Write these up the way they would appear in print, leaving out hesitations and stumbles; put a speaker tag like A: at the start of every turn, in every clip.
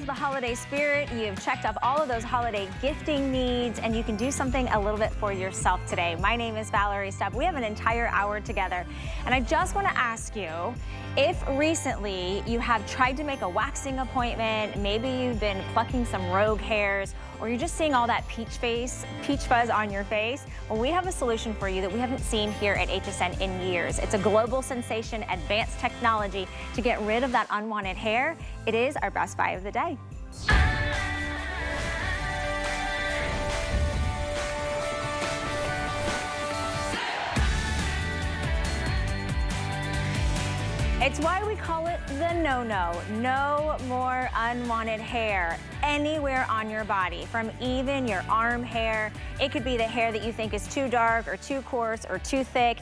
A: into the holiday spirit, you've checked off all of those holiday gifting needs, and you can do something a little bit for yourself today. My name is Valerie Stubb. We have an entire hour together, and I just want to ask you, if recently you have tried to make a waxing appointment, maybe you've been plucking some rogue hairs, or you're just seeing all that peach fuzz on your face, well, we have a solution for you that we haven't seen here at HSN in years. It's a global sensation, advanced technology to get rid of that unwanted hair. It is our best buy of the day. It's why we call it the no-no. No more unwanted hair anywhere on your body, from even your arm hair. It could be the hair that you think is too dark or too coarse or too thick.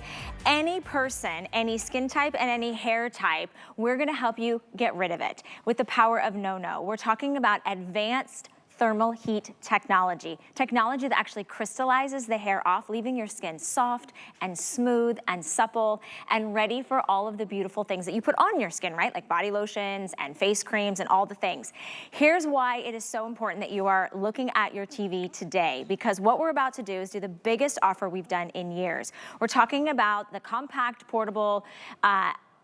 A: Any person, any skin type, and any hair type, we're gonna help you get rid of it with the power of no-no. We're talking about advanced thermal heat technology. Technology that actually crystallizes the hair off, leaving your skin soft and smooth and supple and ready for all of the beautiful things that you put on your skin, right? Like body lotions and face creams and all the things. Here's why it is so important that you are looking at your TV today, because what we're about to do is do the biggest offer we've done in years. We're talking about the compact portable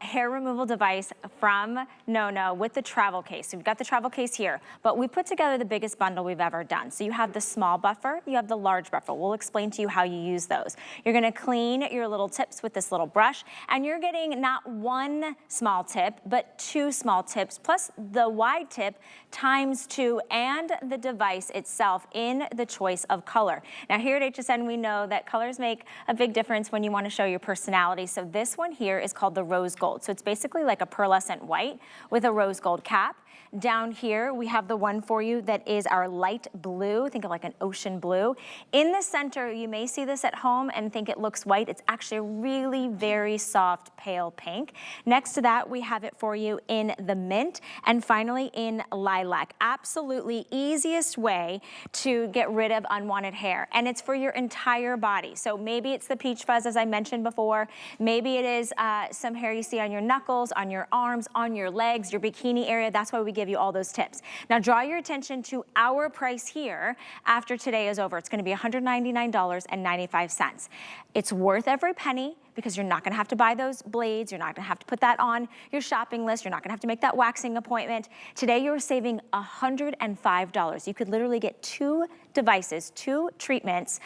A: hair removal device from No with the travel case. So we've got the travel case here, but we put together the biggest bundle we've ever done. So you have the small buffer, you have the large buffer. We'll explain to you how you use those. You're gonna clean your little tips with this little brush, and you're getting not one small tip, but two small tips, plus the wide tip ×2, and the device itself in the choice of color. Now here at HSN, we know that colors make a big difference when you wanna show your personality. So this one here is called the rose gold. So it's basically like a pearlescent white with a rose gold cap. Down here, we have the one for you that is our light blue. Think of like an ocean blue. In the center, you may see this at home and think it looks white. It's actually a really very soft, pale pink. Next to that, we have it for you in the mint, and finally in lilac. Absolutely easiest way to get rid of unwanted hair. And it's for your entire body. So maybe it's the peach fuzz, as I mentioned before. Maybe it is some hair you see on your knuckles, on your arms, on your legs, your bikini area. That's why we give you all those tips. Now draw your attention to our price here after today is over. It's gonna be $199.95. It's worth every penny, because you're not gonna have to buy those blades. You're not gonna have to put that on your shopping list. You're not gonna have to make that waxing appointment. Today you're saving $105. You could literally get two devices, two treatments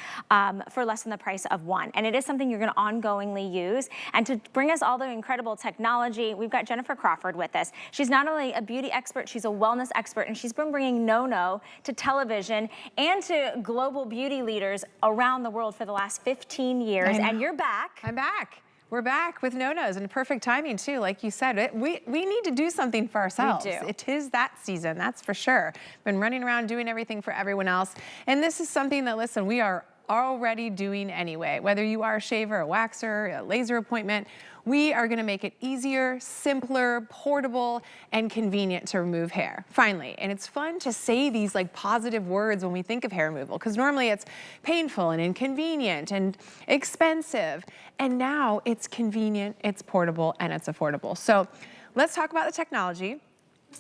A: for less than the price of one. And it is something you're gonna ongoingly use. And to bring us all the incredible technology, we've got Jennifer Crawford with us. She's not only a beauty expert, she's a wellness expert, and she's been bringing no to television and to global beauty leaders around the world for the last 15 years. And you're back.
B: I'm back. We're back with no-nos, and perfect timing too. Like you said, we need to do something for ourselves.
A: We do.
B: It is that season, that's for sure. Been running around doing everything for everyone else. And this is something that, listen, we are already doing anyway. Whether you are a shaver, a waxer, a laser appointment, we are gonna make it easier, simpler, portable, and convenient to remove hair, finally. And it's fun to say these like positive words when we think of hair removal, because normally it's painful and inconvenient and expensive. And now it's convenient, it's portable, and it's affordable. So let's talk about the technology,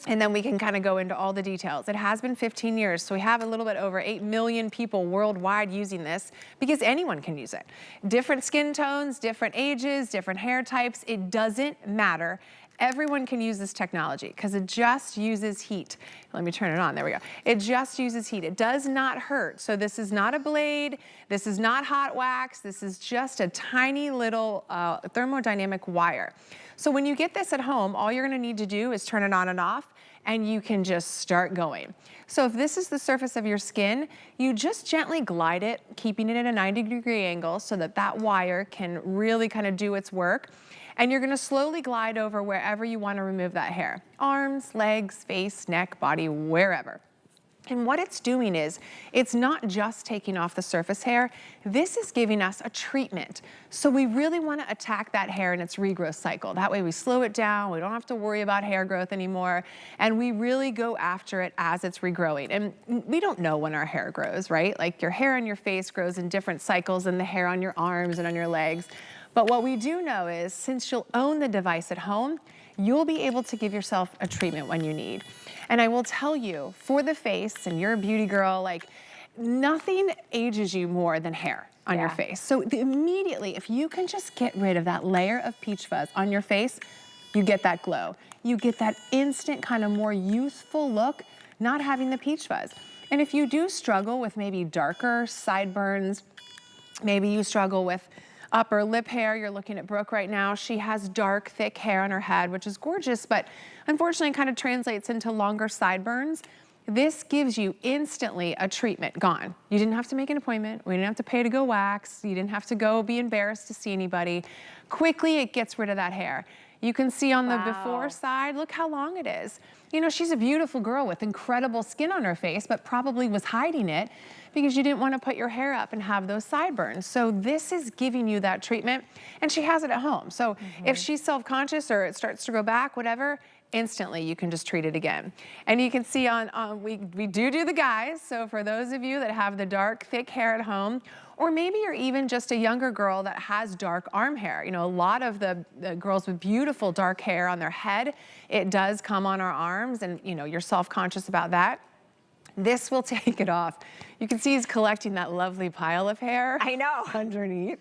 B: and then we can kind of go into all the details. It has been 15 years, so we have a little bit over 8 million people worldwide using this, because anyone can use it. Different skin tones, different ages, different hair types, it doesn't matter. Everyone can use this technology because it just uses heat. Let me turn it on, there we go. It just uses heat. It does not hurt. So this is not a blade, this is not hot wax, this is just a tiny little thermodynamic wire. So when you get this at home, all you're gonna need to do is turn it on and off, and you can just start going. So if this is the surface of your skin, you just gently glide it, keeping it at a 90-degree angle so that that wire can really kind of do its work. And you're gonna slowly glide over wherever you wanna remove that hair. Arms, legs, face, neck, body, wherever. And what it's doing is, it's not just taking off the surface hair, this is giving us a treatment. So we really wanna attack that hair in its regrowth cycle. That way we slow it down, we don't have to worry about hair growth anymore, and we really go after it as it's regrowing. And we don't know when our hair grows, right? Like your hair on your face grows in different cycles than the hair on your arms and on your legs. But what we do know is, since you'll own the device at home, you'll be able to give yourself a treatment when you need. And I will tell you, for the face, and you're a beauty girl, like nothing ages you more than hair on your face. So immediately, if you can just get rid of that layer of peach fuzz on your face, you get that glow. You get that instant kind of more youthful look, not having the peach fuzz. And if you do struggle with maybe darker sideburns, maybe you struggle with upper lip hair. You're looking at Brooke right now. She has dark, thick hair on her head, which is gorgeous, but unfortunately it kind of translates into longer sideburns. This gives you instantly a treatment gone. You didn't have to make an appointment. We didn't have to pay to go wax. You didn't have to go be embarrassed to see anybody. Quickly, it gets rid of that hair. You can see on the before side, look how long it is. You know, she's a beautiful girl with incredible skin on her face, but probably was hiding it because you didn't want to put your hair up and have those sideburns. So this is giving you that treatment, and she has it at home. So if she's self-conscious or it starts to go back, whatever, instantly you can just treat it again. And you can see we do the guys. So for those of you that have the dark, thick hair at home, or maybe you're even just a younger girl that has dark arm hair. You know, a lot of the girls with beautiful dark hair on their head, it does come on our arms, and you know, you're self-conscious about that. This will take it off. You can see he's collecting that lovely pile of hair.
A: I know.
B: Underneath.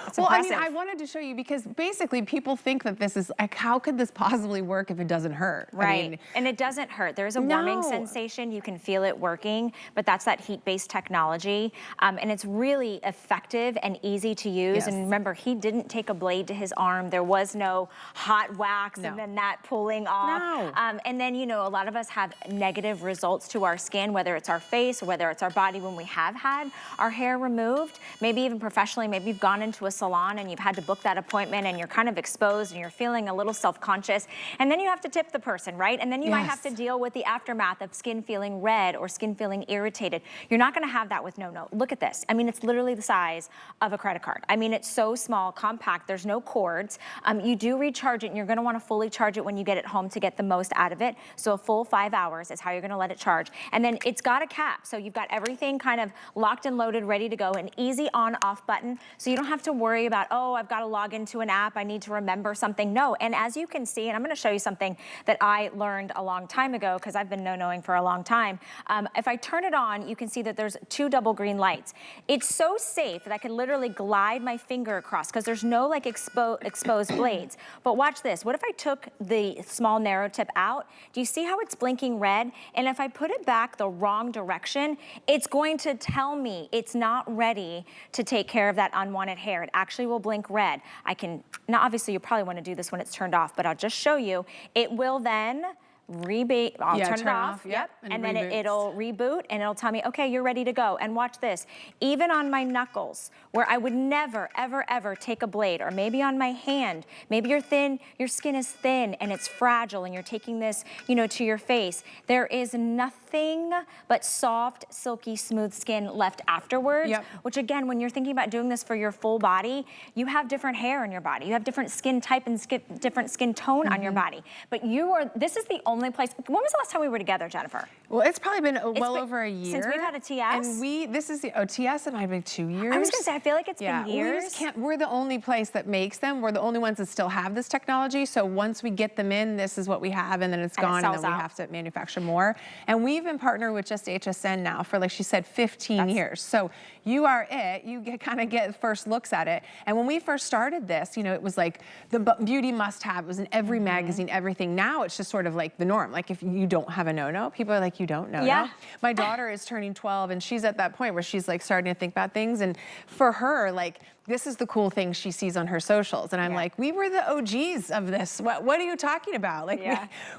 A: It's
B: well,
A: impressive.
B: I mean, I wanted to show you because basically people think that this is like, how could this possibly work if it doesn't hurt?
A: Right,
B: I mean,
A: and it doesn't hurt. There's a warming sensation. You can feel it working, but that's that heat-based technology. And it's really effective and easy to use.
B: Yes.
A: And remember, he didn't take a blade to his arm. There was no hot wax and then that pulling off. And then, you know, a lot of us have negative results to our skin, whether it's our face or whether it's our body when we have had our hair removed. Maybe even professionally, maybe you've gone into a salon and you've had to book that appointment and you're kind of exposed and you're feeling a little self-conscious, and then you have to tip the person, right? And then you might have to deal with the aftermath of skin feeling red or skin feeling irritated. You're not gonna have that with no-no. Look at this. I mean, it's literally the size of a credit card. I mean, it's so small, compact, there's no cords. You do recharge it, and you're gonna wanna fully charge it when you get it home to get the most out of it. So a full 5 hours is how you're gonna let it charge. And then it's got a cap, so you've got everything kind of locked and loaded, ready to go, an easy on-off button, so you don't have to worry about, oh, I've got to log into an app, I need to remember something. No, and as you can see, and I'm going to show you something that I learned a long time ago because I've been no-knowing for a long time. If I turn it on, you can see that there's 2 double green lights. It's so safe that I can literally glide my finger across because there's no like exposed blades. But watch this. What if I took the small narrow tip out? Do you see how it's blinking red? And if I put it back the wrong direction, it's going to tell me it's not ready to take care of that unwanted hair. It actually will blink red. I can, now obviously you probably want to do this when it's turned off, but I'll just show you. It will then I'll turn it off. Yep. And then it'll reboot and it'll tell me, okay, you're ready to go. And watch this. Even on my knuckles, where I would never, ever, ever take a blade, or maybe on my hand, maybe you're thin, your skin is thin and it's fragile and you're taking this, you know, to your face. There is nothing but soft, silky, smooth skin left afterwards, which again, when you're thinking about doing this for your full body, you have different hair in your body. You have different skin type and different skin tone on your body. But this is the only place. When was the last time we were together, Jennifer?
B: Well, it's probably been well over a year.
A: Since we've had a TS?
B: And this is the TS, it might have been 2 years.
A: I was gonna say, I feel like it's been years.
B: We just can't, we're the only place that makes them. We're the only ones that still have this technology. So once we get them in, this is what we have, and then it's gone, and then we have to manufacture more. And we've been partnered with just HSN now for, like she said, 15 years. So you are it. You kind of get first looks at it. And when we first started this, you know, it was like the beauty must-have. It was in every magazine, everything. Now it's just sort of like the norm. Like if you don't have a no-no, people are like, you don't know.
A: Yeah.
B: My daughter is turning 12, and she's at that point where she's like starting to think about things. And for her, like, this is the cool thing she sees on her socials. And I'm like, we were the OGs of this. What are you talking about? Like,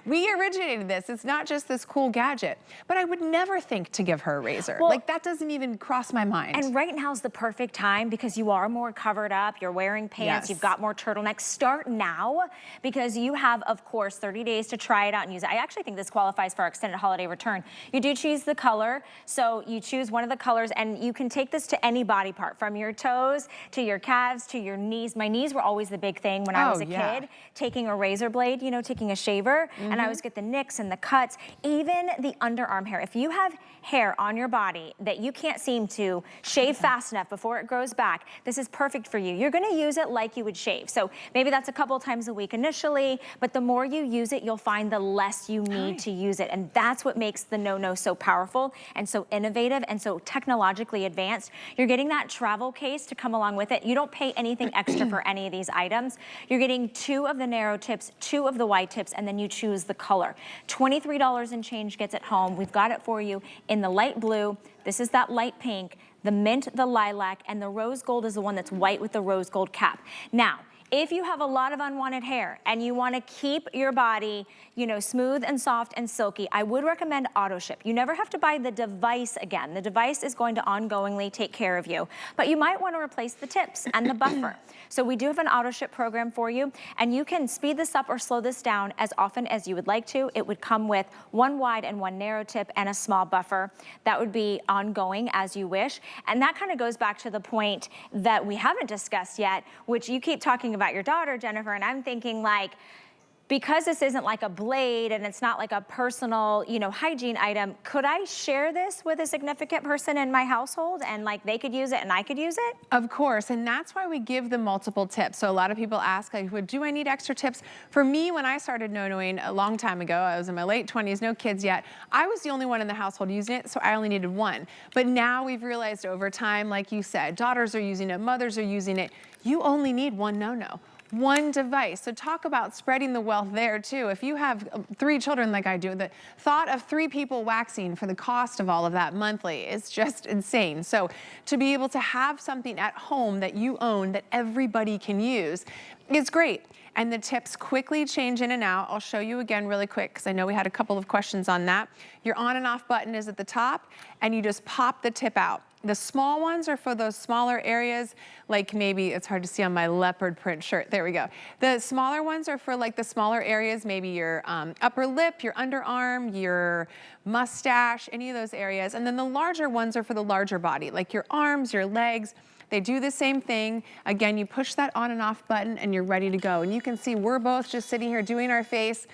B: we originated this. It's not just this cool gadget. But I would never think to give her a razor. Well, like, that doesn't even cross my mind.
A: And right now is the perfect time because you are more covered up. You're wearing pants. You've got more turtlenecks. Start now because you have, of course, 30 days to try it out and use it. I actually think this qualifies for our extended holiday return. You do choose the color. So you choose one of the colors, and you can take this to any body part, from your toes to your calves, to your knees. My knees were always the big thing when I was a kid. Taking a razor blade, you know, taking a shaver, and I always get the nicks and the cuts, even the underarm hair. If you have hair on your body that you can't seem to shave fast enough before it grows back, this is perfect for you. You're gonna use it like you would shave. So maybe that's a couple times a week initially, but the more you use it, you'll find the less you need to use it. And that's what makes the No-No so powerful and so innovative and so technologically advanced. You're getting that travel case to come along with it. You don't pay anything extra for any of these items. You're getting 2 of the narrow tips, 2 of the wide tips, and then you choose the color. $23 and change gets it home. We've got it for you in the light blue. This is that light pink, the mint, the lilac, and the rose gold is the one that's white with the rose gold cap. Now, if you have a lot of unwanted hair and you want to keep your body, you know, smooth and soft and silky, I would recommend auto ship. You never have to buy the device again. The device is going to ongoingly take care of you, but you might want to replace the tips and the buffer. So we do have an auto ship program for you, and you can speed this up or slow this down as often as you would like to. It would come with 1 wide and 1 narrow tip and a small buffer. That would be ongoing as you wish. And that kind of goes back to the point that we haven't discussed yet, which you keep talking about your daughter, Jennifer, and I'm thinking like, because this isn't like a blade and it's not like a personal, you know, hygiene item, could I share this with a significant person in my household and like they could use it and I could use it?
B: Of course, and that's why we give them multiple tips. So a lot of people ask, like, well, do I need extra tips? For me, when I started no-noing a long time ago, I was in my late 20s, no kids yet, I was the only one in the household using it, so I only needed 1. But now we've realized over time, like you said, daughters are using it, mothers are using it, you only need 1 no-no. 1 device. So talk about spreading the wealth there too. If you have 3 children like I do, the thought of 3 people waxing for the cost of all of that monthly is just insane. So to be able to have something at home that you own that everybody can use is great. And the tips quickly change in and out. I'll show you again really quick because I know we had a couple of questions on that. Your on and off button is at the top and you just pop the tip out. The small ones are for those smaller areas, like maybe, it's hard to see on my leopard print shirt, there we go. The smaller ones are for like the smaller areas, maybe your upper lip, your underarm, your mustache, any of those areas. And then the larger ones are for the larger body, like your arms, your legs. They do the same thing. Again, you push that on and off button and you're ready to go. And you can see we're both just sitting here doing our face.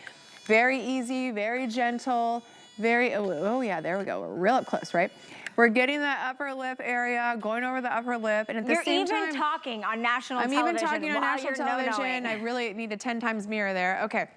B: Very easy, very gentle, very, oh yeah, there we go. We're real up close, right? We're getting that upper lip area, going over the upper lip, and at the same time—
A: You're even talking on national television.
B: I'm even talking on national television.
A: No-noing.
B: I really need a 10 times mirror there. Okay.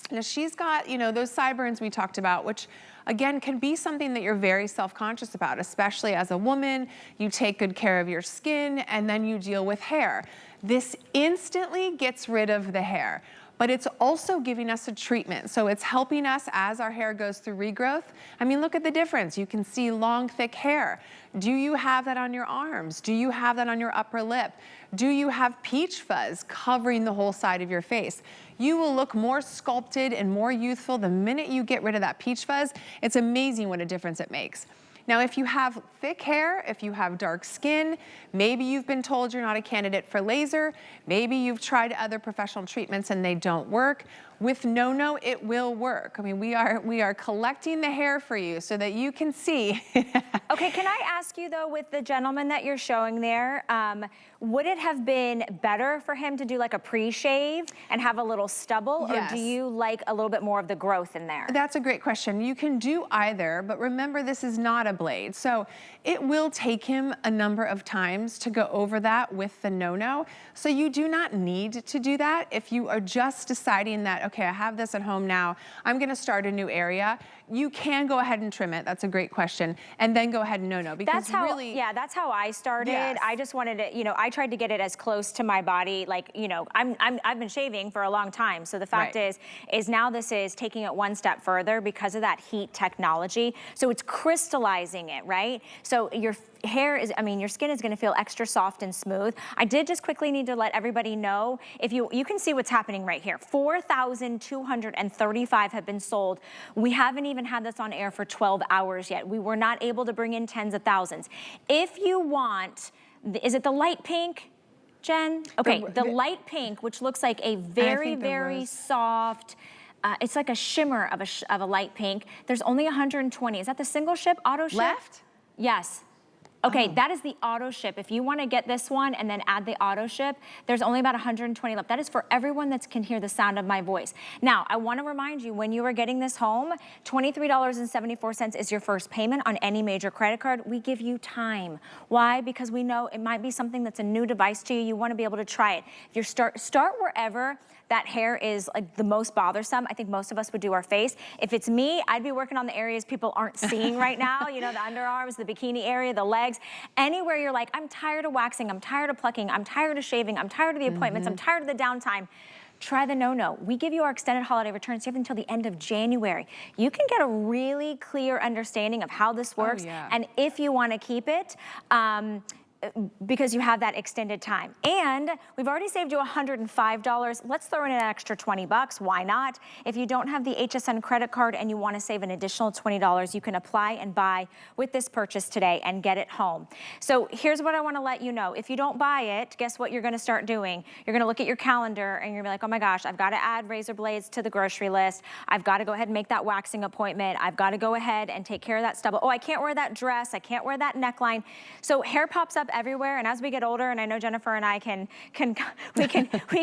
B: Now she's got, you know, those sideburns we talked about, which again can be something that you're very self-conscious about, especially as a woman. You take good care of your skin and then you deal with hair. This instantly gets rid of the hair, but it's also giving us a treatment. So it's helping us as our hair goes through regrowth. I mean, look at the difference. You can see long, thick hair. Do you have that on your arms? Do you have that on your upper lip? Do you have peach fuzz covering the whole side of your face? You will look more sculpted and more youthful the minute you get rid of that peach fuzz. It's amazing what a difference it makes. Now, if you have thick hair, if you have dark skin, maybe you've been told you're not a candidate for laser, maybe you've tried other professional treatments and they don't work. With No-No, it will work. I mean, we are collecting the hair for you so that you can see.
A: Okay, can I ask you though, with the gentleman that you're showing there, would it have been better for him to do like a pre-shave and have a little stubble?
B: Yes.
A: Or do you like a little bit more of the growth in there?
B: That's a great question. You can do either, but remember this is not a blade. So it will take him a number of times to go over that with the No-No. So you do not need to do that if you are just deciding that, okay, I have this at home now, I'm gonna start a new area. You can go ahead and trim it. That's a great question. And then go ahead and No-No, because
A: that's how,
B: really—
A: yeah, that's how I started.
B: Yes.
A: I just wanted to, you know, I tried to get it as close to my body. Like, you know, I've been shaving for a long time. So the fact is now this is taking it one step further because of that heat technology. So it's crystallizing it, right? So your hair is, I mean, your skin is gonna feel extra soft and smooth. I did just quickly need to let everybody know, if you can see what's happening right here. 4,235 have been sold. We haven't even had this on air for 12 hours yet. We were not able to bring in tens of thousands. If you want, is it the light pink, Jen? Okay, the light pink, which looks like a very, very soft, it's like a shimmer of a light pink. There's only 120. Is that the single ship auto ship?
B: Left?
A: Yes. Okay, that is the auto ship. If you want to get this one and then add the auto ship, there's only about 120 left. That is for everyone that can hear the sound of my voice. Now, I want to remind you, when you are getting this home, $23.74 is your first payment on any major credit card. We give you time. Why? Because we know it might be something that's a new device to you. You want to be able to try it. If you start wherever that hair is like the most bothersome. I think most of us would do our face. If it's me, I'd be working on the areas people aren't seeing right now, you know, the underarms, the bikini area, the legs, anywhere you're like, I'm tired of waxing, I'm tired of plucking, I'm tired of shaving, I'm tired of the appointments, I'm tired of the downtime. Try the no-no. We give you our extended holiday returns here until the end of January. You can get a really clear understanding of how this works, and if you want to keep it, because you have that extended time. And we've already saved you $105. Let's throw in an extra 20 bucks. Why not? If you don't have the HSN credit card and you want to save an additional $20, you can apply and buy with this purchase today and get it home. So here's what I want to let you know. If you don't buy it, guess what you're going to start doing? You're going to look at your calendar and you're going to be like, oh my gosh, I've got to add razor blades to the grocery list. I've got to go ahead and make that waxing appointment. I've got to go ahead and take care of that stubble. Oh, I can't wear that dress. I can't wear that neckline. So hair pops up everywhere, and as we get older, and I know Jennifer and I we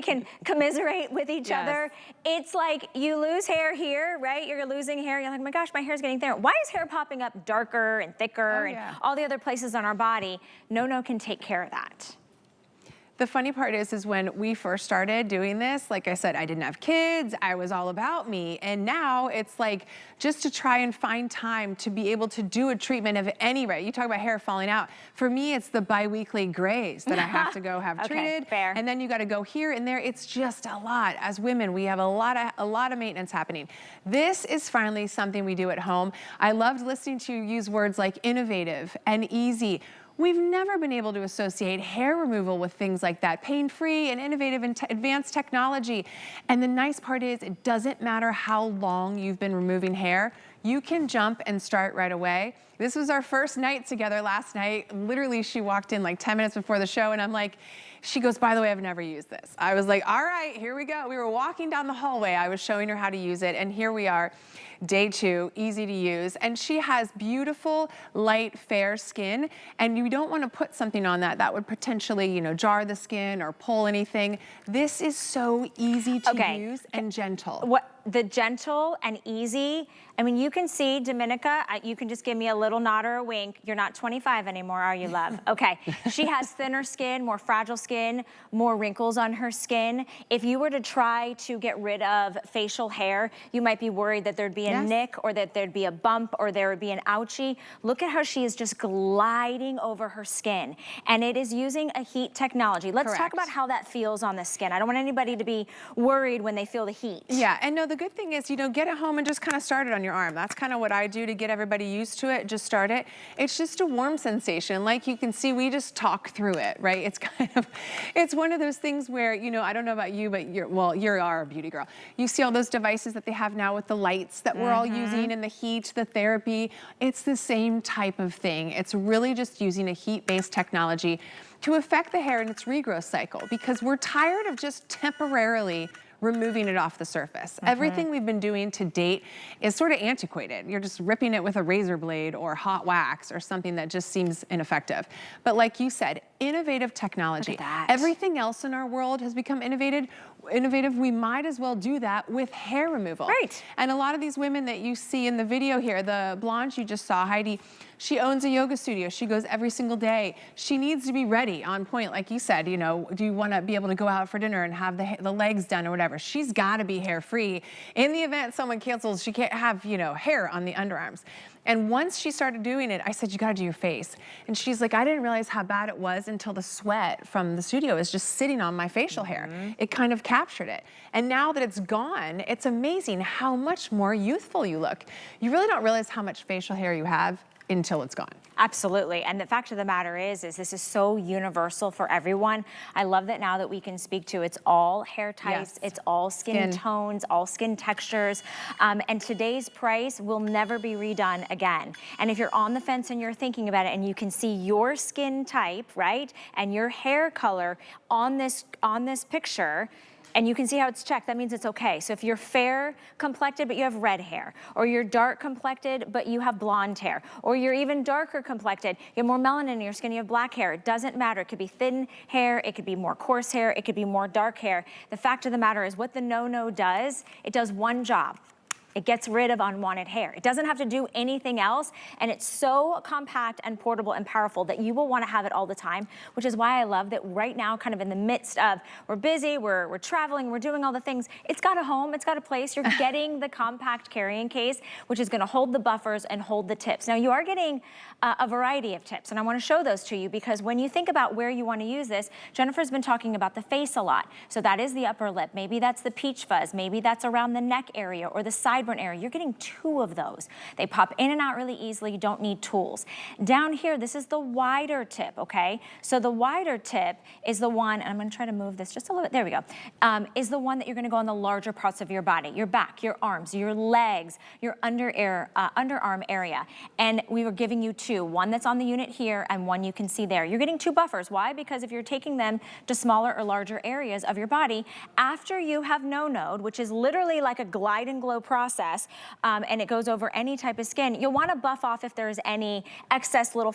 A: can commiserate with each other. It's like you lose hair here, right? You're losing hair. You're like, oh my gosh, my hair's getting thinner. Why is hair popping up darker and thicker and all the other places on our body? No can take care of that.
B: The funny part is when we first started doing this, like I said, I didn't have kids, I was all about me. And now it's like, just to try and find time to be able to do a treatment of any rate. You talk about hair falling out. For me, it's the bi-weekly grays that I have to go have treated.
A: Fair.
B: And then you gotta go here and there. It's just a lot. As women, we have a lot of maintenance happening. This is finally something we do at home. I loved listening to you use words like innovative and easy. We've never been able to associate hair removal with things like that, pain-free and innovative and advanced technology. And the nice part is it doesn't matter how long you've been removing hair, you can jump and start right away. This was our first night together last night. Literally, she walked in like 10 minutes before the show and I'm like, she goes, by the way, I've never used this. I was like, all right, here we go. We were walking down the hallway. I was showing her how to use it, and here we are. Day 2, easy to use. And she has beautiful, light, fair skin. And you don't want to put something on that would potentially, you know, jar the skin or pull anything. This is so easy to use and gentle.
A: The gentle and easy, I mean, you can see, Dominica, you can just give me a little nod or a wink. You're not 25 anymore, are you, love? Okay. She has thinner skin, more fragile skin, more wrinkles on her skin. If you were to try to get rid of facial hair, you might be worried that there'd be a nick or that there'd be a bump or there would be an ouchie. Look at how she is just gliding over her skin. And it is using a heat technology. Let's talk about how that feels on the skin. I don't want anybody to be worried when they feel the heat.
B: Yeah, and no, the good thing is, you know, get it home and just kind of start it on your arm. That's kind of what I do to get everybody used to it. Just start it. It's just a warm sensation. Like you can see, we just talk through it, right? It's kind of, it's one of those things where, you know, I don't know about you, but you are a beauty girl. You see all those devices that they have now with the lights that we're all using and the heat, the therapy. It's the same type of thing. It's really just using a heat-based technology to affect the hair in its regrowth cycle, because we're tired of just temporarily removing it off the surface. Everything we've been doing to date is sort of antiquated. You're just ripping it with a razor blade or hot wax or something that just seems ineffective. But like you said, innovative technology.
A: Look at that.
B: Everything else in our world has become innovative. We might as well do that with hair removal.
A: Right.
B: And a lot of these women that you see in the video here, the blonde you just saw, Heidi, she owns a yoga studio. She goes every single day. She needs to be ready, on point, like you said. You know, do you want to be able to go out for dinner and have the legs done or whatever? She's got to be hair free. In the event someone cancels, she can't have, you know, hair on the underarms. And once she started doing it, I said, you gotta do your face. And she's like, I didn't realize how bad it was until the sweat from the studio is just sitting on my facial hair. It kind of captured it. And now that it's gone, it's amazing how much more youthful you look. You really don't realize how much facial hair you have until it's gone.
A: Absolutely. And the fact of the matter is this is so universal for everyone. I love that now that we can speak to it's all hair types, it's all skin tones, all skin textures. And today's price will never be redone again. And if you're on the fence and you're thinking about it and you can see your skin type, right, and your hair color on this picture, And you can see how it's checked. That means it's okay. So if you're fair complected, but you have red hair, or you're dark complected, but you have blonde hair, or you're even darker complected, you have more melanin in your skin, you have black hair, it doesn't matter. It could be thin hair, it could be more coarse hair, it could be more dark hair. The fact of the matter is what the no-no does, it does one job. It gets rid of unwanted hair. It doesn't have to do anything else, and it's so compact and portable and powerful that you will want to have it all the time, which is why I love that right now, kind of in the midst of, we're busy, we're traveling, we're doing all the things, it's got a home, it's got a place. You're getting the compact carrying case, which is gonna hold the buffers and hold the tips. Now, you are getting a variety of tips, and I wanna show those to you because when you think about where you wanna use this, Jennifer's been talking about the face a lot. So that is the upper lip. Maybe that's the peach fuzz. Maybe that's around the neck area or the sideburn area. You're getting 2 of those. They pop in and out really easily. You don't need tools. Down here, this is the wider tip, okay? So the wider tip is the one, and I'm gonna try to move this just a little bit, there we go, is the one that you're gonna go on the larger parts of your body, your back, your arms, your legs, your underarm area. And we were giving you 2, one that's on the unit here and one you can see there. You're getting 2 buffers. Why? Because if you're taking them to smaller or larger areas of your body, after you have no-node, which is literally like a glide and glow process, and it goes over any type of skin, you'll want to buff off if there's any excess little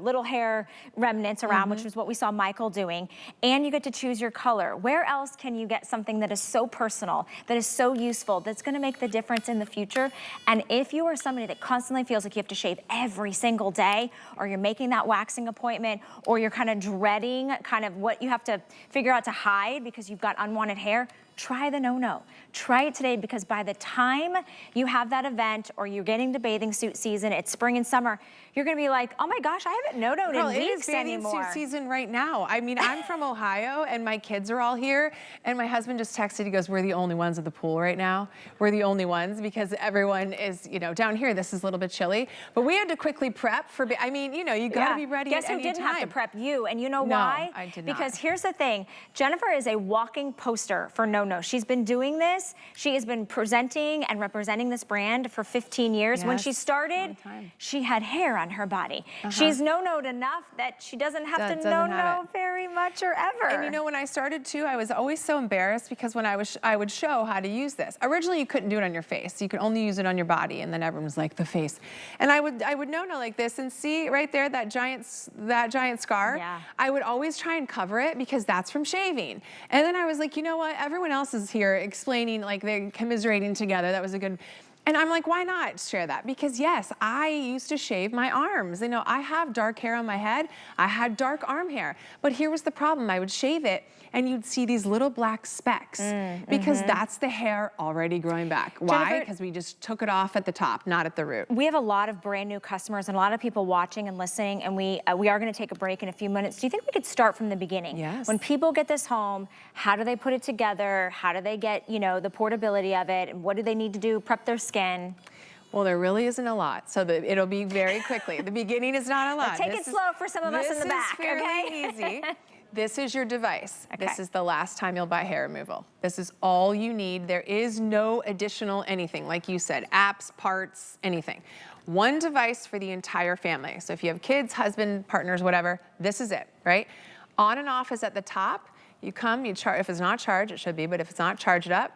A: little hair remnants around, which is what we saw Michael doing. And you get to choose your color. Where else can you get something that is so personal, that is so useful, that's going to make the difference in the future? And if you are somebody that constantly feels like you have to shave every single day, or you're making that waxing appointment, or you're kind of dreading kind of what you have to figure out to hide because you've got unwanted hair, try the no-no. Try it today, because by the time you have that event or you're getting to bathing suit season, it's spring and summer, you're gonna be like, oh my gosh, I haven't no-noed in weeks anymore.
B: It is bathing suit season right now. I mean, I'm from Ohio and my kids are all here, and my husband just texted, he goes, we're the only ones at the pool right now. We're the only ones because everyone is, down here, this is a little bit chilly, but we had to quickly prep for, I mean, you gotta be ready at any time.
A: Guess who didn't have to prep? You, and you know why?
B: No, I did not.
A: Because here's the thing, Jennifer is a walking poster for no-no. She's been doing this, she has been presenting and representing this brand for 15 years.
B: Yes,
A: when she started, she had hair on her body. She's no-noed enough that she doesn't have to no-no very much or ever.
B: And when I started too, I was always so embarrassed because when I would show how to use this. Originally, you couldn't do it on your face. You could only use it on your body, and then everyone was like, the face. And I would no-no like this, and see right there, that giant scar?
A: Yeah.
B: I would always try and cover it because that's from shaving. And then I was like, you know what? Everyone else is here explaining, like they're commiserating together. That was a good. And I'm like, why not share that? Because yes, I used to shave my arms. I have dark hair on my head. I had dark arm hair. But here was the problem. I would shave it and you'd see these little black specks because that's the hair already growing back. Why? Because we just took it off at the top, not at the root.
A: We have a lot of brand new customers and a lot of people watching and listening, and we are gonna take a break in a few minutes. Do you think we could start from the beginning?
B: Yes.
A: When people get this home, how do they put it together? How do they get, the portability of it? And what do they need to do? Prep their skin?
B: Well, there really isn't a lot, so it'll be very quickly. The beginning is not a lot.
A: Take it slow for some of us in the back,
B: okay? This is fairly easy. This is your device.
A: Okay.
B: This is the last time you'll buy hair removal. This is all you need. There is no additional anything, like you said, apps, parts, anything. One device for the entire family. So if you have kids, husband, partners, whatever, this is it, right? On and off is at the top. You come, you charge. If it's not charged, it should be, but if it's not, charge it up,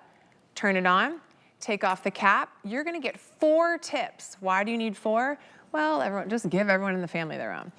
B: turn it on, take off the cap. You're gonna get 4 tips. Why do you need 4? Well, just give everyone in the family their own.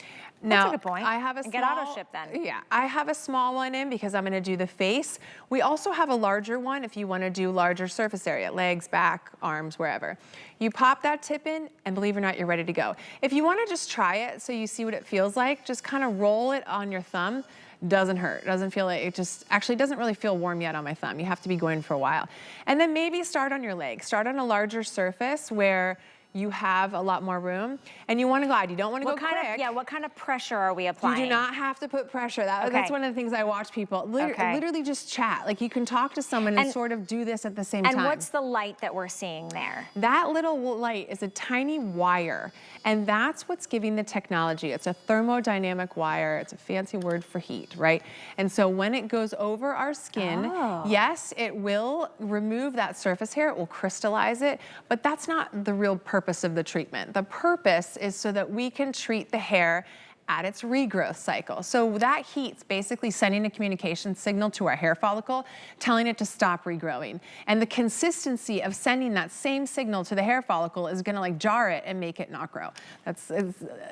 B: Now,
A: that's a good point.
B: I have a
A: and get auto ship then.
B: Yeah, I have a small one in because I'm gonna do the face. We also have a larger one if you wanna do larger surface area, legs, back, arms, wherever. You pop that tip in, and believe it or not, you're ready to go. If you wanna just try it so you see what it feels like, just kind of roll it on your thumb. Doesn't hurt, doesn't feel like, it just actually doesn't really feel warm yet on my thumb. You have to be going for a while. And then maybe start on your leg. Start on a larger surface where you have a lot more room, and you want to glide. You don't want to go quick.
A: What kind of pressure are we applying?
B: You do not have to put pressure. That's one of the things I watch people. Literally just chat. Like you can talk to someone and sort of do this at the same time.
A: And what's the light that we're seeing there?
B: That little light is a tiny wire, and that's what's giving the technology. It's a thermodynamic wire. It's a fancy word for heat, right? And so when it goes over our skin, yes, it will remove that surface hair. It will crystallize it, but that's not the real purpose of the treatment. The purpose is so that we can treat the hair at its regrowth cycle. So that heat's basically sending a communication signal to our hair follicle, telling it to stop regrowing. And the consistency of sending that same signal to the hair follicle is gonna like jar it and make it not grow. That's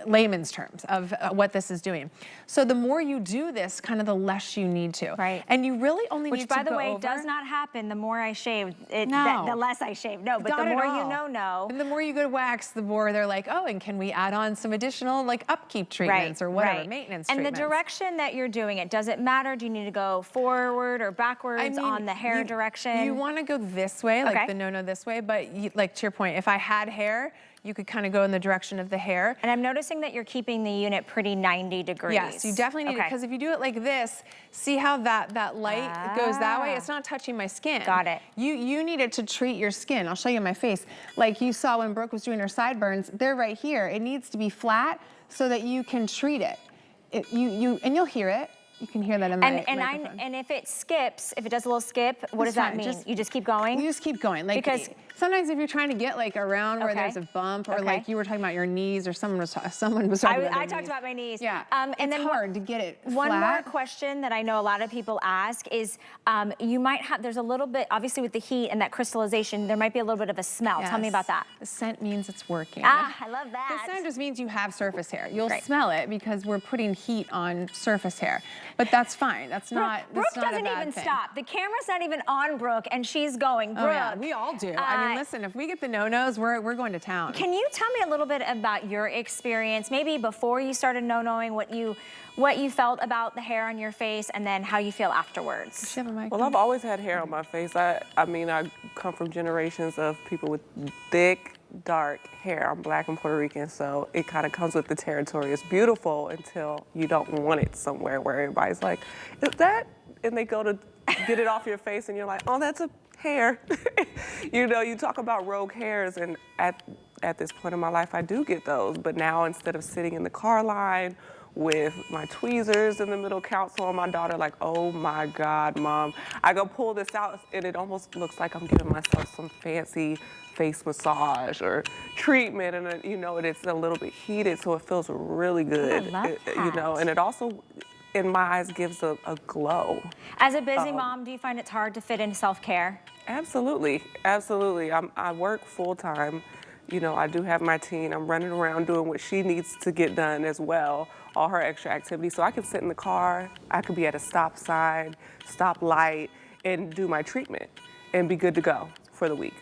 B: layman's terms of what this is doing. So the more you do this, kind of the less you need to.
A: Right.
B: And you really only need to go over.
A: Which, by the way, does not happen the more I shave.
B: No.
A: The less I shave. No, but
B: Not
A: the more
B: at
A: you
B: all.
A: know.
B: And the more you go to wax, the more they're like, oh, and can we add on some additional like upkeep treatments or whatever, maintenance
A: and
B: treatments.
A: And the direction that you're doing it, does it matter? Do you need to go forward or backwards on the hair direction?
B: You want to go this way, like the no-no this way, but like to your point, if I had hair, you could kind of go in the direction of the hair.
A: And I'm noticing that you're keeping the unit pretty 90 degrees.
B: Yes, you definitely need it, because if you do it like this, see how that light goes that way? It's not touching my skin.
A: Got it.
B: You need it to treat your skin. I'll show you my face. Like you saw when Brooke was doing her sideburns, they're right here. It needs to be flat so that you can treat it. And you'll hear it. You can hear that in my microphone.
A: And if it skips, if it does a little skip, what does that mean? You just keep going?
B: You just keep going. Like, because sometimes if you're trying to get like around where there's a bump, or like you were talking about your knees, or someone was talking about
A: I talked about my knees.
B: Yeah.
A: And
B: it's
A: then
B: hard to get it flat.
A: One more question that I know a lot of people ask is, you might have, there's a little bit, obviously with the heat and that crystallization, there might be a little bit of a smell. Tell me about that.
B: The scent means it's working.
A: Ah, I love that.
B: The scent just means you have surface hair. You'll smell it because we're putting heat on surface hair. But that's fine. That's not
A: Brooke
B: a bad
A: doesn't even
B: thing.
A: stop. The camera's not even on Brooke, and she's going, Brooke.
B: Oh, yeah, we all do. I mean, listen, if we get the no-nos, we're going to town.
A: Can you tell me a little bit about your experience, maybe before you started no-knowing, what you felt about the hair on your face, and then how you feel afterwards?
C: Well, I've always had hair on my face. I mean, I come from generations of people with thick, dark hair. I'm Black and Puerto Rican, so it kind of comes with the territory. It's beautiful until you don't want it somewhere where everybody's like, is that? And they go to get it off your face, and you're like, oh, that's a hair. You know, you talk about rogue hairs, and at this point in my life, I do get those. But now, instead of sitting in the car line with my tweezers in the middle console on my daughter, like, oh my God, Mom, I go pull this out, and it almost looks like I'm giving myself some fancy face massage or treatment, and you know, it's a little bit heated, so it feels really good.
A: I love that.
C: You know, and it also, in my eyes, gives a glow.
A: As a busy mom, do you find it's hard to fit in self-care?
C: Absolutely, absolutely. I work full time. You know, I do have my teen. I'm running around doing what she needs to get done as well, all her extra activities. So I can sit in the car, I could be at a stop sign, stop light, and do my treatment and be good to go for the week.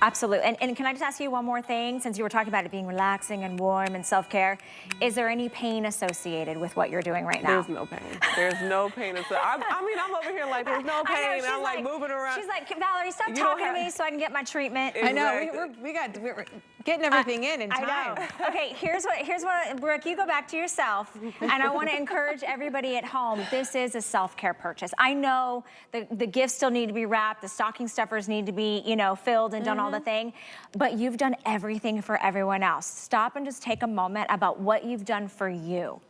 A: Absolutely. And can I just ask you one more thing, since you were talking about it being relaxing and warm and self-care? Is there any pain associated with what you're doing right now?
C: There's no pain. There's no pain. I mean, I'm over here like, there's no pain. I'm like moving around.
A: She's like, Valerie, stop talking to me so I can get my treatment.
B: I know, we're getting everything in time.
A: I know. Okay, here's what, Brooke, you go back to yourself, and I want to encourage everybody at home, this is a self-care purchase. I know the gifts still need to be wrapped, the stocking stuffers need to be, you know, filled and done all the thing, but you've done everything for everyone else. Stop and just take a moment about what you've done for you.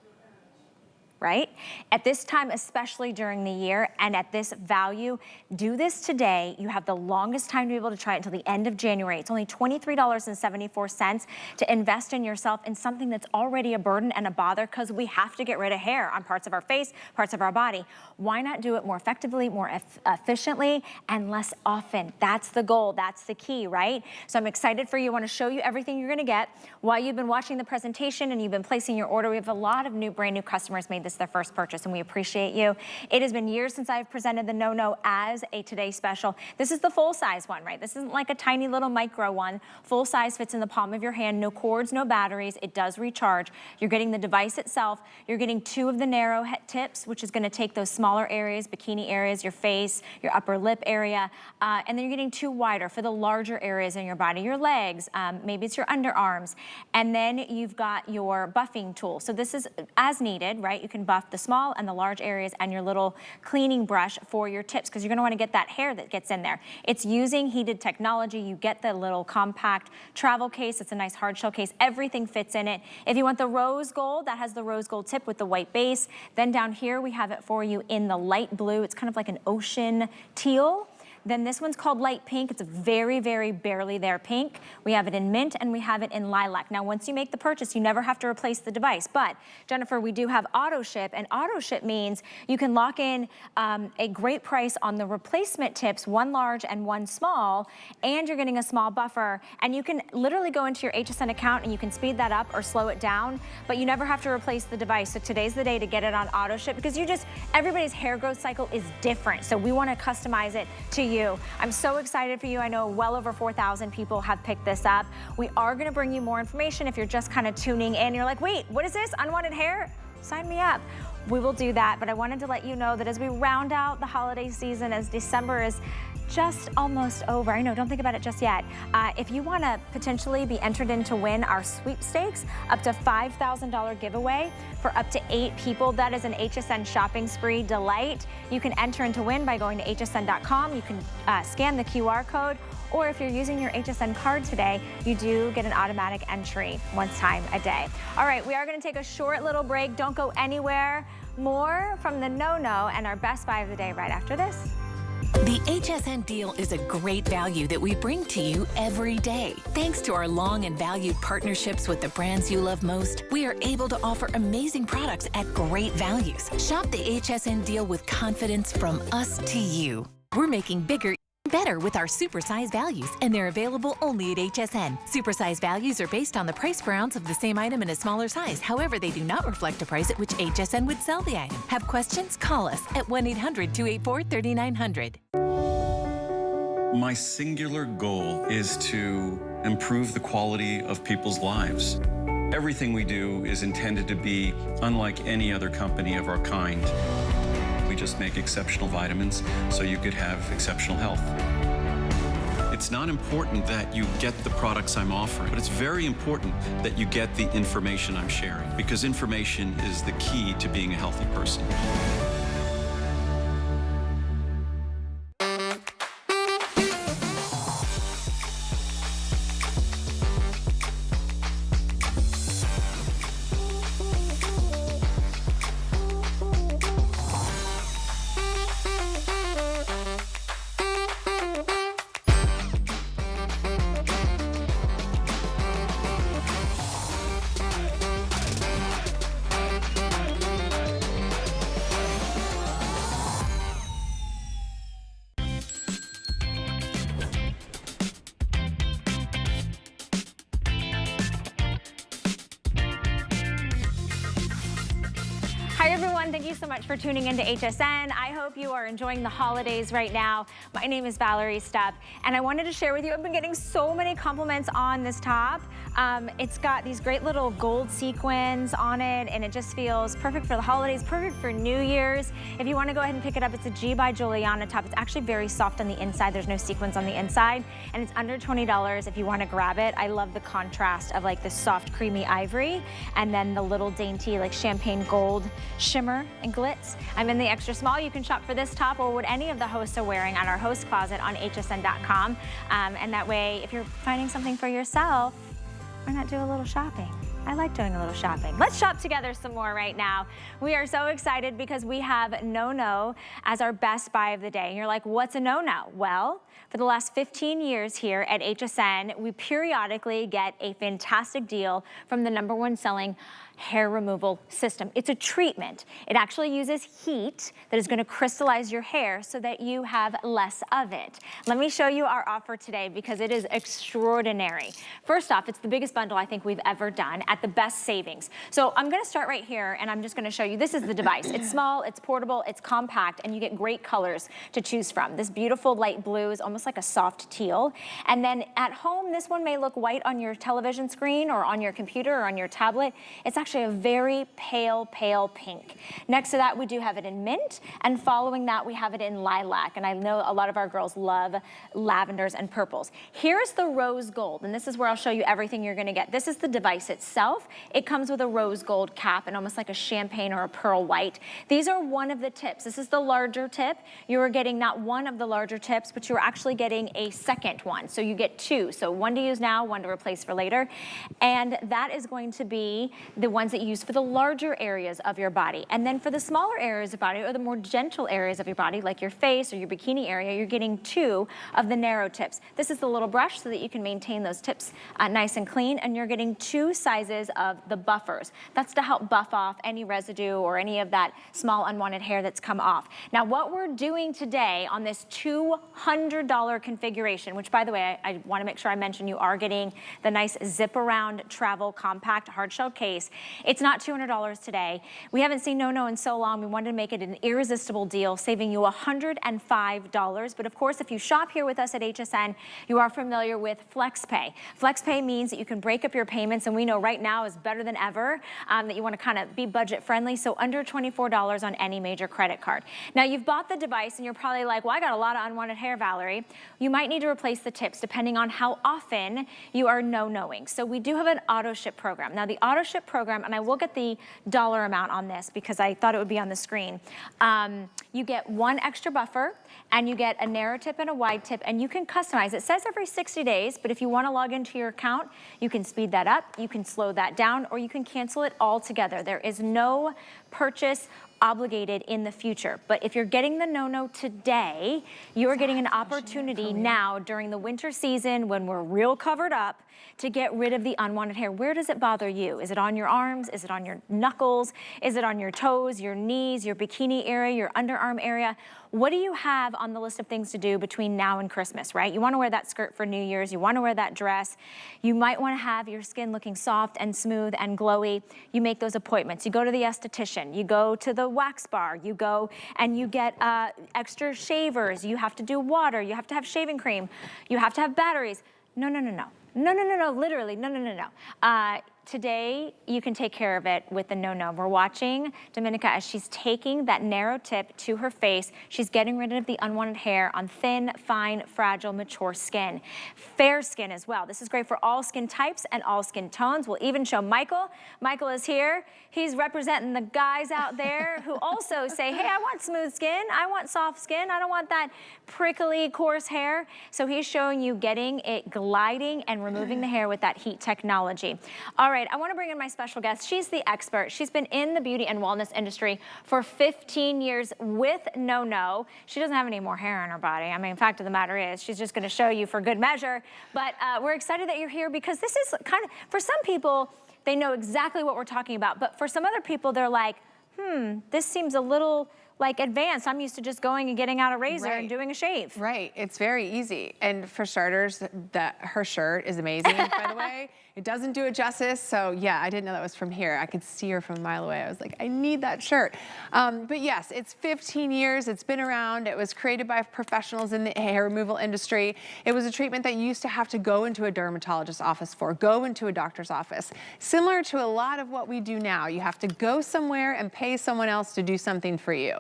A: Right? At this time, especially during the year, and at this value, do this today. You have the longest time to be able to try it until the end of January. It's only $23.74 to invest in yourself in something that's already a burden and a bother, because we have to get rid of hair on parts of our face, parts of our body. Why not do it more effectively, more efficiently, and less often? That's the goal. That's the key, right? So I'm excited for you. I want to show you everything you're going to get. While you've been watching the presentation and you've been placing your order, we have a lot of brand new customers made this their first purchase, and we appreciate you. It has been years since I've presented the no-no as a Today Special. This is the full-size one, right? This isn't like a tiny little micro one. Full size, fits in the palm of your hand, no cords, no batteries. It does recharge. You're getting the device itself. You're getting 2 of the narrow tips, which is going to take those smaller areas, bikini areas, your face, your upper lip area, and then you're getting 2 wider for the larger areas in your body, your legs, maybe it's your underarms, and then you've got your buffing tool. So this is as needed, right? You can buff the small and the large areas, and your little cleaning brush for your tips, because you're going to want to get that hair that gets in there. It's using heated technology. You get the little compact travel case. It's a nice hard shell case. Everything fits in it. If you want the rose gold, that has the rose gold tip with the white base. Then down here we have it for you in the light blue. It's kind of like an ocean teal. Then this one's called light pink. It's a very, very barely there pink. We have it in mint and we have it in lilac. Now, once you make the purchase, you never have to replace the device. But Jennifer, we do have auto ship, and auto ship means you can lock in a great price on the replacement tips, one large and one small, and you're getting a small buffer. And you can literally go into your HSN account and you can speed that up or slow it down, but you never have to replace the device. So today's the day to get it on auto ship, because everybody's hair growth cycle is different. So we want to customize it to you. I'm so excited for you. I know well over 4,000 people have picked this up. We are going to bring you more information if you're just kind of tuning in. You're like, wait, what is this? Unwanted hair? Sign me up. We will do that, but I wanted to let you know that as we round out the holiday season, as December is just almost over. I know, don't think about it just yet. If you want to potentially be entered in to win our sweepstakes, up to $5,000 giveaway for up to 8 people, that is an HSN shopping spree delight. You can enter in to win by going to hsn.com. You can scan the QR code, or if you're using your HSN card today, you do get an automatic entry one time a day. All right, we are going to take a short little break. Don't go anywhere. More from the no-no and our best buy of the day right after this.
D: The HSN deal is a great value that we bring to you every day. Thanks to our long and valued partnerships with the brands you love most, we are able to offer amazing products at great values. Shop the HSN deal with confidence from us to you. We're making bigger better with our supersize values, and they're available only at HSN. Supersize values are based on the price per ounce of the same item in a smaller size. However, they do not reflect a price at which HSN would sell the item. Have questions? Call us at 1-800-284-3900.
E: My singular goal is to improve the quality of people's lives. Everything we do is intended to be unlike any other company of our kind. We just make exceptional vitamins so you could have exceptional health. It's not important that you get the products I'm offering, but it's very important that you get the information I'm sharing, because information is the key to being a healthy person.
A: Hi everyone, thank you so much for tuning into HSN. I hope you are enjoying the holidays right now. My name is Valerie Stepp, and I wanted to share with you, I've been getting so many compliments on this top. It's got these great little gold sequins on it, and it just feels perfect for the holidays, perfect for New Year's. If you want to go ahead and pick it up, it's a G by Juliana top. It's actually very soft on the inside. There's no sequins on the inside, and it's under $20 if you want to grab it. I love the contrast of like this soft, creamy ivory, and then the little dainty like champagne gold shimmer and glitz. I'm in the extra small. You can shop for this top or what any of the hosts are wearing on our host closet on hsn.com. And that way, if you're finding something for yourself, why not do a little shopping? I like doing a little shopping. Let's shop together some more right now. We are so excited because we have no-no as our best buy of the day. And you're like, what's a no-no? Well, for the last 15 years here at HSN, we periodically get a fantastic deal from the #1 selling hair removal system. It's a treatment. It actually uses heat that is going to crystallize your hair so that you have less of it. Let me show you our offer today because it is extraordinary. First off, it's the biggest bundle I think we've ever done at the best savings. So I'm going to start right here, and I'm just going to show you. This is the device. It's small, it's portable, it's compact, and you get great colors to choose from. This beautiful light blue is almost like a soft teal. And then at home, this one may look white on your television screen or on your computer or on your tablet. It's actually a very pale, pale pink. Next to that, we do have it in mint, and following that, we have it in lilac. And I know a lot of our girls love lavenders and purples. Here's the rose gold, and this is where I'll show you everything you're gonna get. This is the device itself. It comes with a rose gold cap and almost like a champagne or a pearl white. These are one of the tips. This is the larger tip. You are getting not one of the larger tips, but you're actually getting a second one. So you get two. So one to use now, one to replace for later. And that is going to be the ones that you use for the larger areas of your body. And then for the smaller areas of body, or the more gentle areas of your body, like your face or your bikini area, you're getting 2 of the narrow tips. This is the little brush so that you can maintain those tips nice and clean, and you're getting 2 sizes of the buffers. That's to help buff off any residue or any of that small unwanted hair that's come off. Now, what we're doing today on this $200 configuration, which by the way, I want to make sure I mention you are getting the nice zip around travel compact hard shell case. It's not $200 today. We haven't seen no in so long. We wanted to make it an irresistible deal, saving you $105. But of course, if you shop here with us at HSN, you are familiar with FlexPay. FlexPay means that you can break up your payments, and we know right now is better than ever, that you want to kind of be budget friendly, so under $24 on any major credit card. Now, you've bought the device and you're probably like, well, I got a lot of unwanted hair, Valerie. You might need to replace the tips depending on how often you are no-knowing. So we do have an auto ship program. Now, the auto ship program, and I will get the dollar amount on this because I thought it would be on the screen. You get 1 extra buffer, and you get a narrow tip and a wide tip, and you can customize. It says every 60 days, but if you want to log into your account, you can speed that up, you can slow that down, or you can cancel it altogether. There is no purchase obligated in the future. But if you're getting the no-no today, you're getting an opportunity now during the winter season when we're real covered up to get rid of the unwanted hair. Where does it bother you? Is it on your arms? Is it on your knuckles? Is it on your toes, your knees, your bikini area, your underarm area? What do you have on the list of things to do between now and Christmas, right? You want to wear that skirt for New Year's. You want to wear that dress. You might want to have your skin looking soft and smooth and glowy. You make those appointments. You go to the esthetician. You go to the wax bar. You go and you get extra shavers. You have to do water. You have to have shaving cream. You have to have batteries. No. Literally, no. Today, you can take care of it with the no-no. We're watching Dominica as she's taking that narrow tip to her face. She's getting rid of the unwanted hair on thin, fine, fragile, mature skin. Fair skin as well. This is great for all skin types and all skin tones. We'll even show Michael. Michael is here. He's representing the guys out there who also say, hey, I want smooth skin. I want soft skin. I don't want that prickly, coarse hair. So he's showing you getting it gliding and removing the hair with that heat technology. All right, I want to bring in my special guest. She's the expert. She's been in the beauty and wellness industry for 15 years with no-no. She doesn't have any more hair on her body. I mean, fact of the matter is, she's just going to show you for good measure. But we're excited that you're here because this is kind of, for some people, they know exactly what we're talking about. But for some other people, they're like, this seems a little like advanced. I'm used to just going and getting out a razor and doing a shave.
B: Right, it's very easy. And for starters, her shirt is amazing, by the way. It doesn't do it justice, so yeah, I didn't know that was from here. I could see her from a mile away. I was like, I need that shirt. But yes, it's 15 years, it's been around. It was created by professionals in the hair removal industry. It was a treatment that you used to have to go into a dermatologist's office for, go into a doctor's office. Similar to a lot of what we do now. You have to go somewhere and pay someone else to do something for you.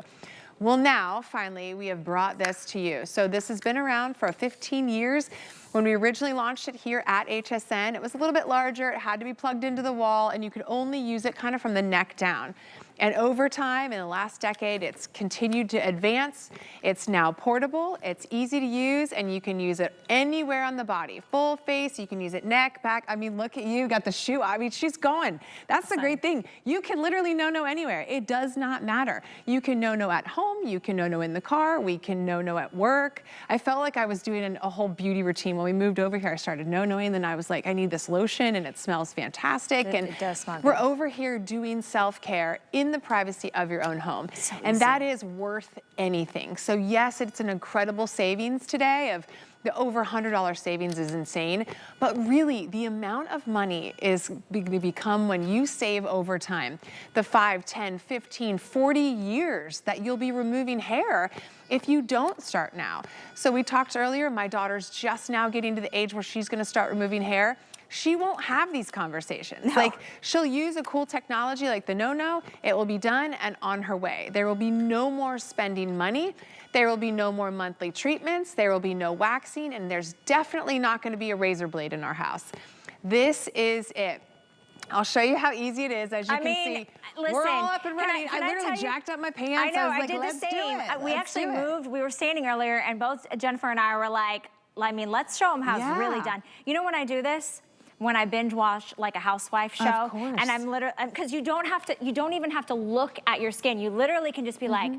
B: Well, now, finally, we have brought this to you. So this has been around for 15 years. When we originally launched it here at HSN, it was a little bit larger. It had to be plugged into the wall, and you could only use it kind of from the neck down. And over time, in the last decade, it's continued to advance. It's now portable, it's easy to use, and you can use it anywhere on the body. Full face, you can use it neck, back. I mean, look at you, got the shoe. I mean, she's going. That's the great thing. You can literally no-no anywhere. It does not matter. You can no-no at home, you can no-no in the car, we can no-no at work. I felt like I was doing a whole beauty routine. When we moved over here, I started no-noing, then I was like, I need this lotion, and it smells fantastic.
A: It does smell good.
B: We're over here doing self-care in the privacy of your own home. And that is worth anything. So yes, it's an incredible savings today of the over $100 savings is insane, but really the amount of money is going to become when you save over time. The 5, 10, 15, 40 years that you'll be removing hair if you don't start now. So we talked earlier, my daughter's just now getting to the age where she's going to start removing hair. She won't have these conversations. No. Like, she'll use a cool technology like the no-no, it will be done and on her way. There will be no more spending money. There will be no more monthly treatments. There will be no waxing, and there's definitely not going to be a razor blade in our house. This is it. I'll show you how easy it is. As you can see,
A: listen,
B: we're all up and running. I literally jacked up my pants.
A: I know,
B: I was like,
A: did
B: let's
A: the same.
B: do it.
A: We actually moved. We were standing earlier, and both Jennifer and I were like, I mean, let's show them how it's really done. You know when I do this? when I binge watch like a housewife show.
B: Of course.
A: And I'm literally, because you don't even have to look at your skin. You literally can just be like,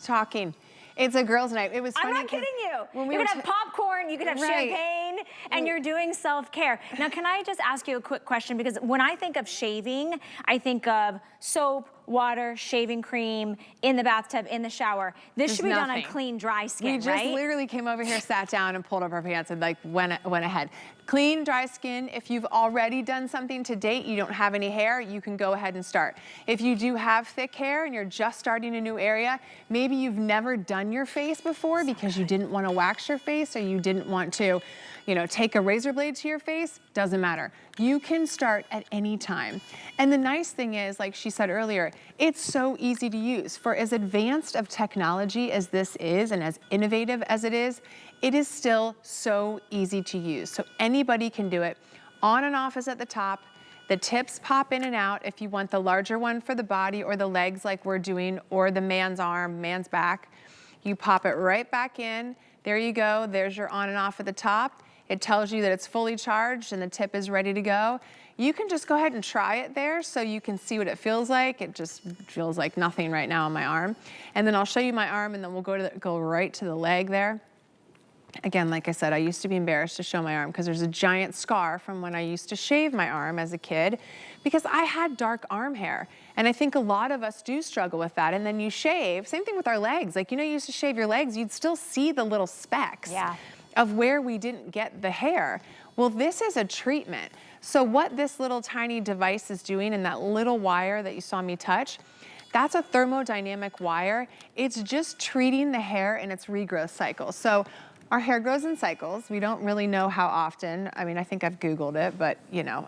B: talking. It's a girls' night. It was funny.
A: I'm not kidding you.
B: When we
A: You
B: were
A: could have popcorn, you could have champagne, and you're doing self-care. Now, can I just ask you a quick question? Because when I think of shaving, I think of soap, water, shaving cream, in the bathtub, in the shower. This should be done on clean, dry skin,
B: We just
A: right?
B: literally came over here, sat down, and pulled up our pants and like went ahead. Clean, dry skin. If you've already done something to date, you don't have any hair, you can go ahead and start. If you do have thick hair and you're just starting a new area, maybe you've never done your face before because you didn't want to wax your face or you didn't want to, you know, take a razor blade to your face, doesn't matter. You can start at any time. And the nice thing is, like she said earlier, it's so easy to use. For as advanced of technology as this is and as innovative as it is still so easy to use. So anybody can do it. On and off is at the top. The tips pop in and out if you want the larger one for the body or the legs like we're doing, or the man's arm, man's back. You pop it right back in. There you go. There's your on and off at the top. It tells you that it's fully charged and the tip is ready to go. You can just go ahead and try it there so you can see what it feels like. It just feels like nothing right now on my arm. And then I'll show you my arm and then we'll go right to the leg there. Again, like I said, I used to be embarrassed to show my arm because there's a giant scar from when I used to shave my arm as a kid because I had dark arm hair. And I think a lot of us do struggle with that. And then you shave, same thing with our legs. Like, you know, you used to shave your legs, you'd still see the little specks of where we didn't get the hair. Well, this is a treatment. So what this little tiny device is doing, and that little wire that you saw me touch, that's a thermodynamic wire. It's just treating the hair in its regrowth cycle. So our hair grows in cycles. We don't really know how often. I mean, I think I've Googled it, but you know,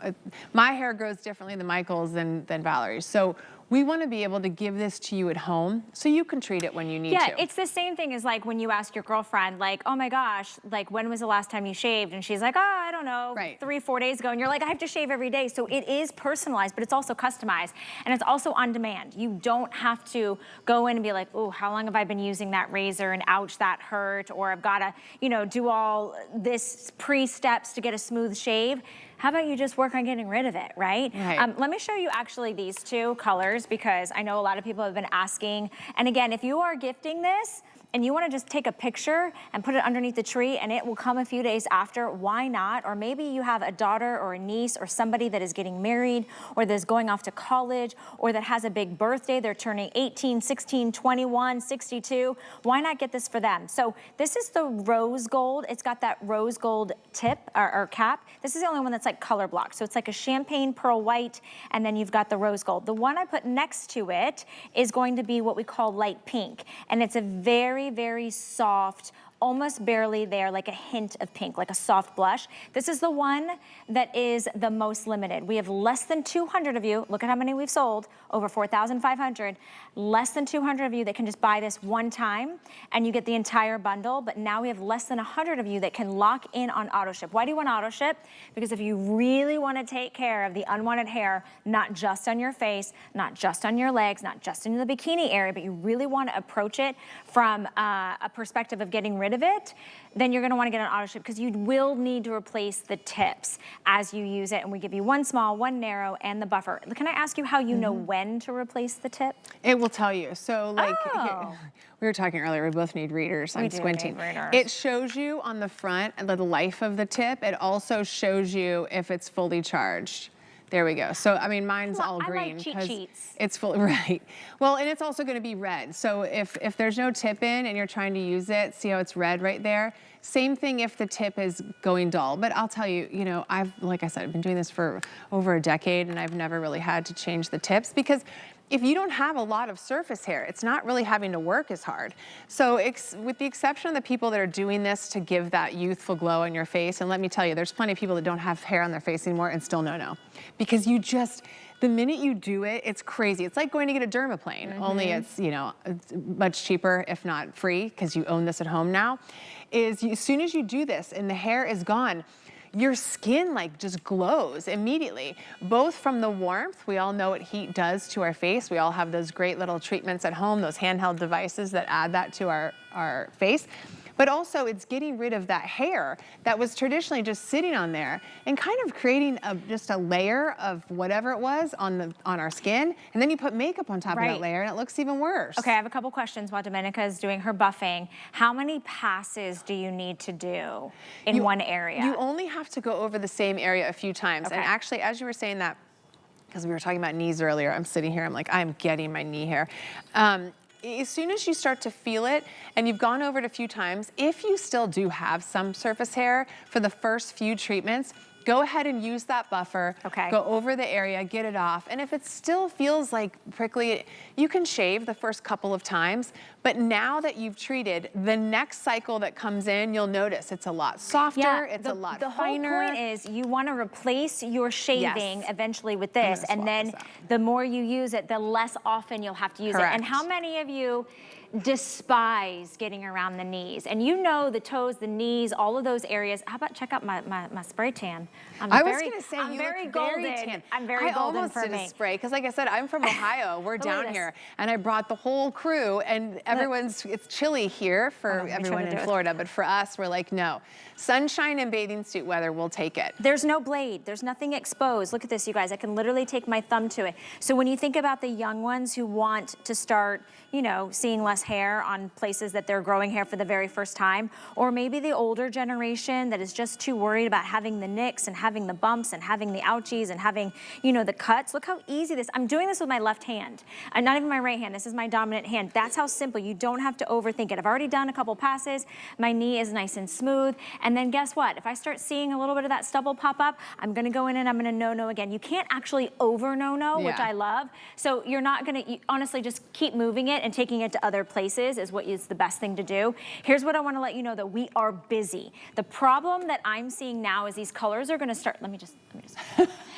B: my hair grows differently than Michael's than Valerie's. So we want to be able to give this to you at home so you can treat it when you need to.
A: Yeah, it's the same thing as like when you ask your girlfriend, like, oh my gosh, like when was the last time you shaved? And she's like, oh, I don't know, 3-4 days ago. And you're like, I have to shave every day. So it is personalized, but it's also customized. And it's also on demand. You don't have to go in and be like, oh, how long have I been using that razor and ouch, that hurt, or I've got to, you know, do all this pre-steps to get a smooth shave. How about you just work on getting rid of it, right? Let me show you actually these two colors because I know a lot of people have been asking. And again, if you are gifting this, and you want to just take a picture and put it underneath the tree and it will come a few days after, why not? Or maybe you have a daughter or a niece or somebody that is getting married or that's going off to college or that has a big birthday. They're turning 18, 16, 21, 62. Why not get this for them? So this is the rose gold. It's got that rose gold tip or cap. This is the only one that's like color blocked. So it's like a champagne pearl white and then you've got the rose gold. The one I put next to it is going to be what we call light pink. And it's a very, very soft, almost barely there, like a hint of pink, like a soft blush. This is the one that is the most limited. We have less than 200 of you. Look at how many we've sold, over 4,500. Less than 200 of you that can just buy this one time and you get the entire bundle, but now we have less than 100 of you that can lock in on auto ship. Why do you want auto ship? Because if you really want to take care of the unwanted hair, not just on your face, not just on your legs, not just in the bikini area, but you really want to approach it from a perspective of getting rid of it, then you're going to want to get an auto ship because you will need to replace the tips as you use it. And we give you one small, one narrow, and the buffer. Can I ask you how you know when to replace the tip?
B: It will tell you. So like, here, we were talking earlier, we both need readers. I'm squinting. It shows you on the front the life of the tip. It also shows you if it's fully charged. There we go. So, I mean, mine's all green.
A: I like cheat sheets.
B: It's full, right. Well, and it's also going to be red. So if there's no tip in and you're trying to use it, see how it's red right there? Same thing if the tip is going dull. But I'll tell you, you know, like I said, I've been doing this for over a decade and I've never really had to change the tips because if you don't have a lot of surface hair, it's not really having to work as hard. So with the exception of the people that are doing this to give that youthful glow on your face, and let me tell you, there's plenty of people that don't have hair on their face anymore and still no. Because you just, the minute you do it, it's crazy. It's like going to get a dermaplane, only it's, you know, it's much cheaper, if not free, because you own this at home now, is as soon as you do this and the hair is gone, your skin like just glows immediately, both from the warmth. We all know what heat does to our face. We all have those great little treatments at home, those handheld devices that add that to our face. but also it's getting rid of that hair that was traditionally just sitting on there and kind of creating just a layer of whatever it was on our skin, and then you put makeup on top of that layer and it looks even worse.
A: Okay, I have a couple questions while Domenica is doing her buffing. How many passes do you need to do in one area?
B: You only have to go over the same area a few times.
A: Okay.
B: And actually, as you were saying that, because we were talking about knees earlier, I'm sitting here, I'm like, I'm getting my knee hair. As soon as you start to feel it and you've gone over it a few times, if you still do have some surface hair for the first few treatments, go ahead and use that buffer.
A: Okay.
B: Go over the area, get it off. And if it still feels like prickly, you can shave the first couple of times. But now that you've treated, the next cycle that comes in, you'll notice it's a lot softer, it's a lot finer.
A: The whole point is you want to replace your shaving eventually with this, and then the more you use it, the less often you'll have to use it. And how many of you despise getting around the knees? And you know the toes, the knees, all of those areas. How about check out my spray tan?
B: I was going to say,
A: I'm
B: you
A: very
B: look
A: golden.
B: very tan.
A: I'm very golden for me.
B: I almost did a spray, because like I said, I'm from Ohio. We're down here. And I brought the whole crew, and it's chilly here for everyone in Florida, but for us, we're like, no. Sunshine and bathing suit weather, we'll take it.
A: There's no blade. There's nothing exposed. Look at this, you guys. I can literally take my thumb to it. So when you think about the young ones who want to start, you know, seeing less hair on places that they're growing hair for the very first time, or maybe the older generation that is just too worried about having the nicks and having the bumps and having the ouchies and having, you know, the cuts. Look how easy this, I'm doing this with my left hand. And not even my right hand, this is my dominant hand. That's how simple, you don't have to overthink it. I've already done a couple passes, my knee is nice and smooth, and then guess what? If I start seeing a little bit of that stubble pop up, I'm gonna go in and I'm gonna no-no again. You can't actually over no-no, which I love. So you're not gonna, honestly, just keep moving it and taking it to other places is what is the best thing to do. Here's what I wanna let you know, that we are busy. The problem that I'm seeing now is these colors are gonna start, let me just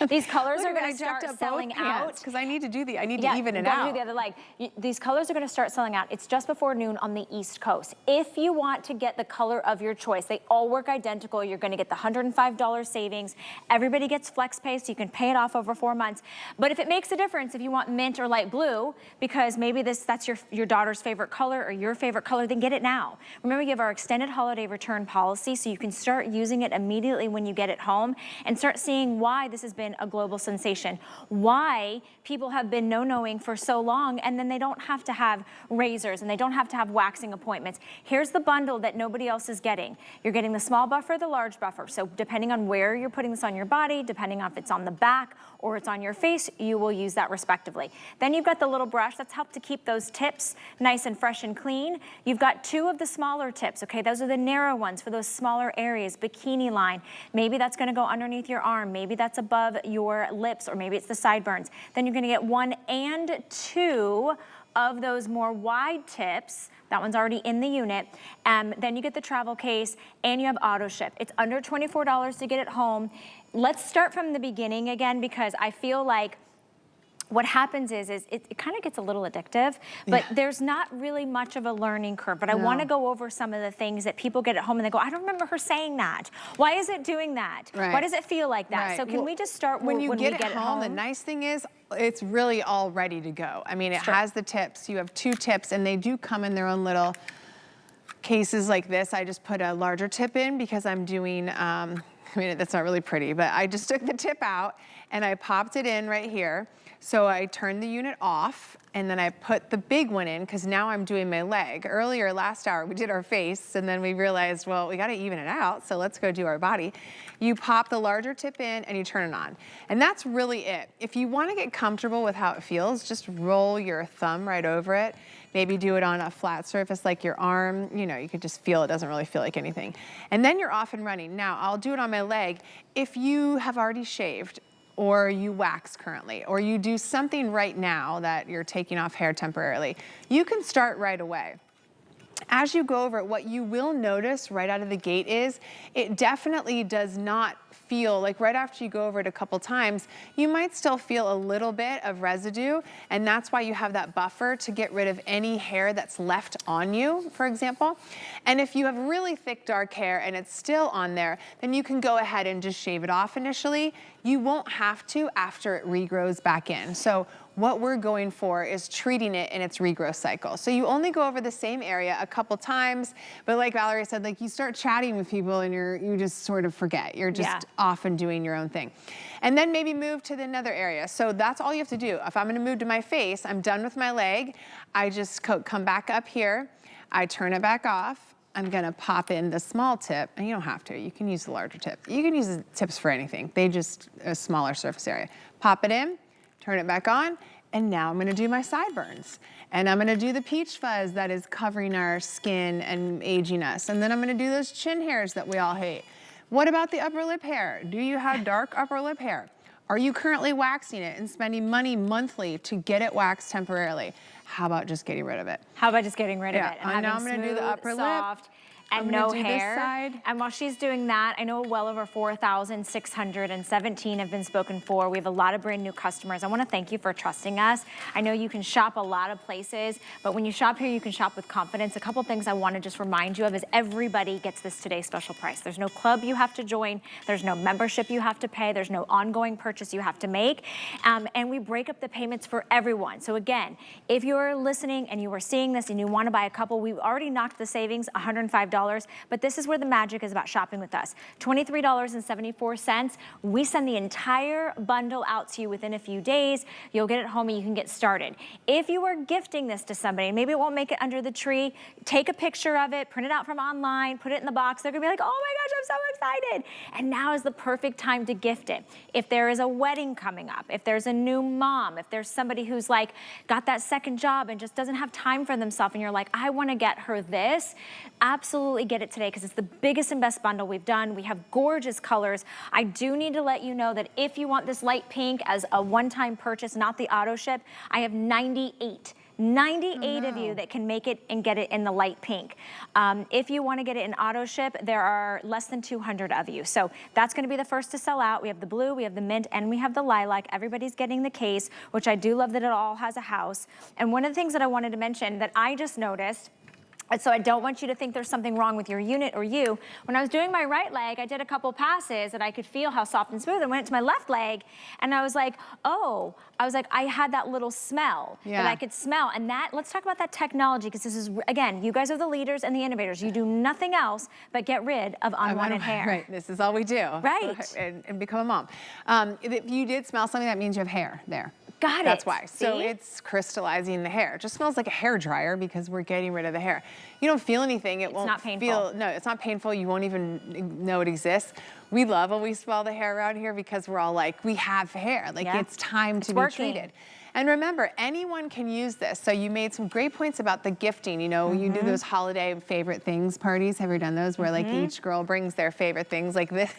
A: these colors are gonna start selling out.
B: Because I need to do I need to even it out.
A: Do the other leg. These colors are gonna start selling out. It's just before noon on the East Coast. If you want to get the color of your choice, they all work identical. You're gonna get the $105 savings. Everybody gets flex pay, so you can pay it off over 4 months. But if it makes a difference, if you want mint or light blue, because maybe that's your daughter's favorite color or your favorite color, then get it now. Remember, you have our extended holiday return policy, so you can start using it immediately when you get it home and start seeing why this has been a global sensation, why people have been no-knowing for so long, and then they don't have to have razors and they don't have to have waxing appointments. Here's the bundle that nobody else is getting. You're getting the small buffer, the large buffer. So depending on where you're putting this on your body, depending on if it's on the back or it's on your face, you will use that respectively. Then you've got the little brush that's helped to keep those tips nice and fresh and clean. You've got two of the smaller tips, okay? Those are the narrow ones for those smaller areas, bikini line. Maybe that's gonna go underneath your arm, maybe that's above your lips, or maybe it's the sideburns. Then you're gonna get 1 and 2 of those more wide tips. That one's already in the unit. Then you get the travel case and you have auto ship. It's under $24 to get it home. Let's start from the beginning again, because I feel like what happens is it kind of gets a little addictive, but there's not really much of a learning curve. But I want to go over some of the things that people get at home and they go, I don't remember her saying that. Why is it doing that? Why does it feel like that? So can we just start
B: when you get
A: it home?
B: The nice thing is, it's really all ready to go. I mean, it has the tips. You have 2 tips, and they do come in their own little cases like this. I just put a larger tip in because I'm doing, I mean, that's not really pretty, but I just took the tip out and I popped it in right here. So I turned the unit off, and then I put the big one in, because now I'm doing my leg. Earlier, last hour, we did our face, and then we realized, well, we gotta even it out, so let's go do our body. You pop the larger tip in and you turn it on. And that's really it. If you wanna get comfortable with how it feels, just roll your thumb right over it. Maybe do it on a flat surface like your arm. You know, you could just feel it doesn't really feel like anything. And then you're off and running. Now, I'll do it on my leg. If you have already shaved, or you wax currently, or you do something right now that you're taking off hair temporarily, you can start right away. As you go over it, what you will notice right out of the gate is it definitely does not feel like, right after you go over it a couple times, you might still feel a little bit of residue, and that's why you have that buffer to get rid of any hair that's left on you, for example. And if you have really thick dark hair and it's still on there, then you can go ahead and just shave it off initially. You won't have to after it regrows back in. So what we're going for is treating it in its regrowth cycle. So you only go over the same area a couple times, but like Valerie said, like you start chatting with people and you just sort of forget. You're just off and doing your own thing. And then maybe move to another area. So that's all you have to do. If I'm gonna move to my face, I'm done with my leg. I just come back up here. I turn it back off. I'm gonna pop in the small tip, and you don't have to, you can use the larger tip. You can use the tips for anything. They just, a smaller surface area. Pop it in, turn it back on, and now I'm gonna do my sideburns. And I'm gonna do the peach fuzz that is covering our skin and aging us. And then I'm gonna do those chin hairs that we all hate. What about the upper lip hair? Do you have dark upper lip hair? Are you currently waxing it and spending money monthly to get it waxed temporarily? How about just getting rid of it?
A: How about just getting rid of it?
B: And now I'm gonna do the upper
A: soft,
B: lip.
A: and no hair. And while she's doing that, I know well over 4,617 have been spoken for. We have a lot of brand new customers. I want to thank you for trusting us. I know you can shop a lot of places, but when you shop here, you can shop with confidence. A couple things I want to just remind you of is everybody gets this today special price. There's no club you have to join. There's no membership you have to pay. There's no ongoing purchase you have to make. And we break up the payments for everyone. So again, if you're listening and you are seeing this and you want to buy a couple, we've already knocked the savings, $105. But this is where the magic is about shopping with us. $23.74. We send the entire bundle out to you within a few days. You'll get it home and you can get started. If you are gifting this to somebody, maybe it won't make it under the tree, take a picture of it, print it out from online, put it in the box. They're gonna be like, oh my gosh, I'm so excited. And now is the perfect time to gift it. If there is a wedding coming up, if there's a new mom, if there's somebody who's like got that second job and just doesn't have time for themselves and you're like, I wanna get her this, absolutely get it today because it's the biggest and best bundle we've done. We have gorgeous colors. I do need to let you know that if you want this light pink as a one-time purchase, not the auto ship, I have 98 of you that can make it and get it in the light pink. If you want to get it in auto ship, there are less than 200 of you. So that's going to be the first to sell out. We have the blue, we have the mint, and we have the lilac. Everybody's getting the case, which I do love that it all has a house. And one of the things that I wanted to mention that I just noticed, and so I don't want you to think there's something wrong with your unit or you. When I was doing my right leg, I did a couple passes and I could feel how soft and smooth. I went to my left leg and I was like, oh, I had that little smell that I could smell. And that, let's talk about that technology because this is, again, you guys are the leaders and the innovators. You do nothing else but get rid of unwanted hair.
B: Right, this is all we do.
A: Right.
B: And become a mom. If you did smell something, that means you have hair there.
A: Got it.
B: That's why.
A: See?
B: So it's crystallizing the hair. It just smells like a hair dryer because we're getting rid of the hair. You don't feel anything. It won't
A: not painful.
B: feel, no, it's not painful. You won't even know it exists. We love when we smell the hair around here because we're all like, we have hair. Like it's time to be treated. And remember, anyone can use this. So you made some great points about the gifting. You know, you do those holiday favorite things parties. Have you done those where like each girl brings their favorite things? Like this,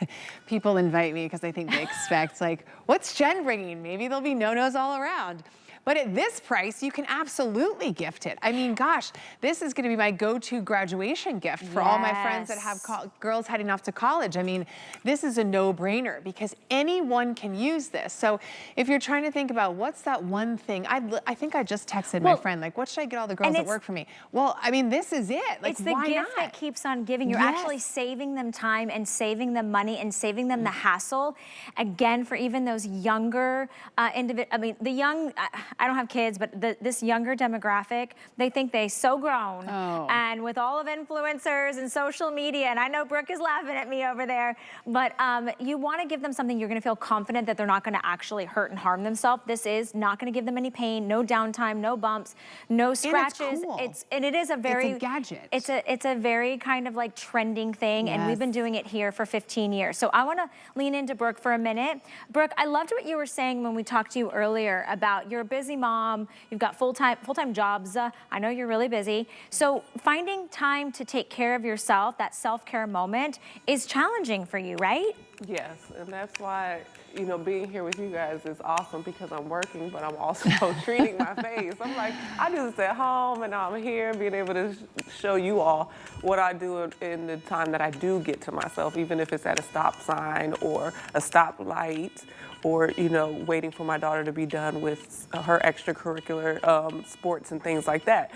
B: people invite me because I think they expect like, what's Jen bringing? Maybe there'll be no-nos all around. But at this price, you can absolutely gift it. I mean, gosh, this is gonna be my go-to graduation gift for all my friends that have girls heading off to college. I mean, this is a no-brainer because anyone can use this. So if you're trying to think about what's that one thing, I think I just texted my friend, like, what should I get all the girls that work for me? Well, I mean, this is it. Like,
A: it's the gift that keeps on giving. You're actually saving them time and saving them money and saving them the hassle. Again, for even those younger I mean, the young, I don't have kids, but this younger demographic, they think they so grown. And with all of influencers and social media, and I know Brooke is laughing at me over there, but you want to give them something you're going to feel confident that they're not going to actually hurt and harm themselves. This is not going to give them any pain, no downtime, no bumps, no scratches.
B: And it's cool.
A: And it is a very,
B: it's a gadget.
A: It's a very kind of like trending thing, and we've been doing it here for 15 years. So I want to lean into Brooke for a minute. Brooke, I loved what you were saying when we talked to you earlier about you're a busy mom, you've got full-time jobs. I know you're really busy. So finding time to take care of yourself, that self-care moment, is challenging for you, right?
C: Yes, and that's why, you know, being here with you guys is awesome because I'm working, but I'm also treating my face. I'm like, I do this at home and I'm here being able to show you all what I do in the time that I do get to myself, even if it's at a stop sign or a stoplight or, you know, waiting for my daughter to be done with her extracurricular sports and things like that.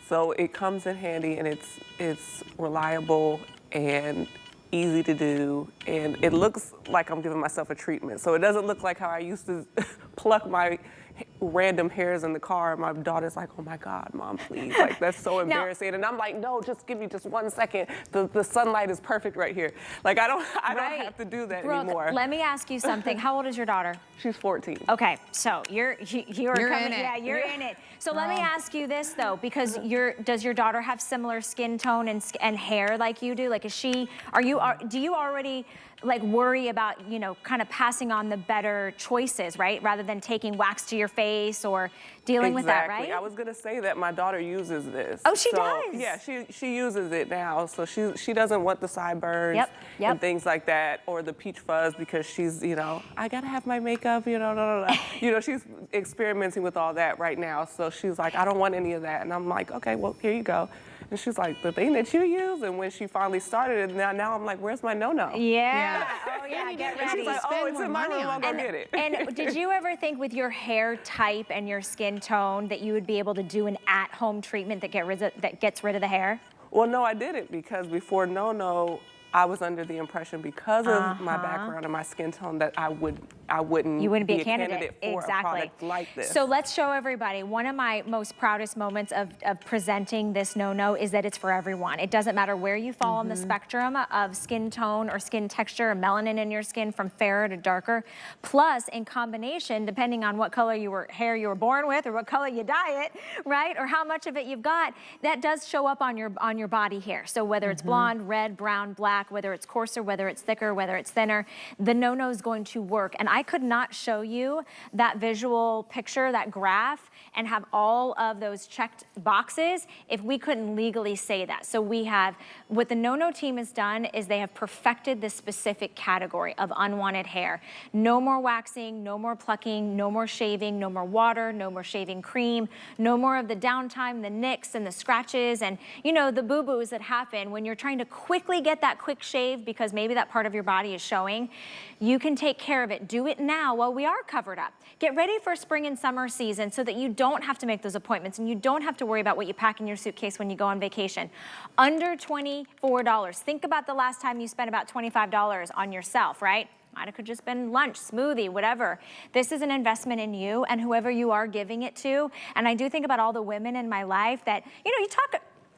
C: So it comes in handy and it's reliable and easy to do, and it looks like I'm giving myself a treatment. So it doesn't look like how I used to pluck my random hairs in the car, and my daughter's like, oh my God, Mom, please. Like, that's so embarrassing. And I'm like, no, just give me just 1 second. The sunlight is perfect right here. Like, I don't have to do that anymore.
A: Let me ask you something. How old is your daughter?
C: She's 14.
A: Okay, so you're
B: in
A: coming,
B: it.
A: yeah, you're in it. So let me ask you this though, because does your daughter have similar skin tone and hair like you do? Like, do you already like worry about, you know, kind of passing on the better choices, right? Rather than taking wax to your face or dealing with that, right?
C: I was gonna say that my daughter uses this.
A: Oh, she does?
C: Yeah, she uses it now. So she doesn't want the sideburns and things like that, or the peach fuzz, because she's, you know, I gotta have my makeup, you know, you know, she's experimenting with all that right now. So she's like, I don't want any of that. And I'm like, okay, well, here you go. And she's like, the thing that you use. And when she finally started it, now I'm like, where's my no-no?
A: Yeah. Oh yeah, get ready.
C: She's like, oh, it's in my room, I'll go get it.
A: And did you ever think with your hair type and your skin tone that you would be able to do an at-home treatment that gets rid of the hair?
C: Well, no, I didn't, because before no-no, I was under the impression, because of my background and my skin tone, that I wouldn't
A: be a candidate
C: for
A: exactly.
C: a product like this.
A: So let's show everybody. One of my most proudest moments of presenting this no-no is that it's for everyone. It doesn't matter where you fall on the spectrum of skin tone or skin texture or melanin in your skin, from fairer to darker. Plus, in combination, depending on what color hair you were born with, or what color you dye it, right, or how much of it you've got, that does show up on your body hair. So whether it's blonde, red, brown, black, whether it's coarser, whether it's thicker, whether it's thinner, the no-no is going to work. And I could not show you that visual picture, that graph, and have all of those checked boxes if we couldn't legally say that. So what the no-no team has done is they have perfected this specific category of unwanted hair. No more waxing, no more plucking, no more shaving, no more water, no more shaving cream, no more of the downtime, the nicks and the scratches, and you know, the boo-boos that happen when you're trying to quickly get that quick shave because maybe that part of your body is showing. You can take care of it. Do it now while we are covered up. Get ready for spring and summer season so that you don't have to make those appointments and you don't have to worry about what you pack in your suitcase when you go on vacation. Under $24. Think about the last time you spent about $25 on yourself, right? Might have just been lunch, smoothie, whatever. This is an investment in you and whoever you are giving it to. And I do think about all the women in my life that, you know,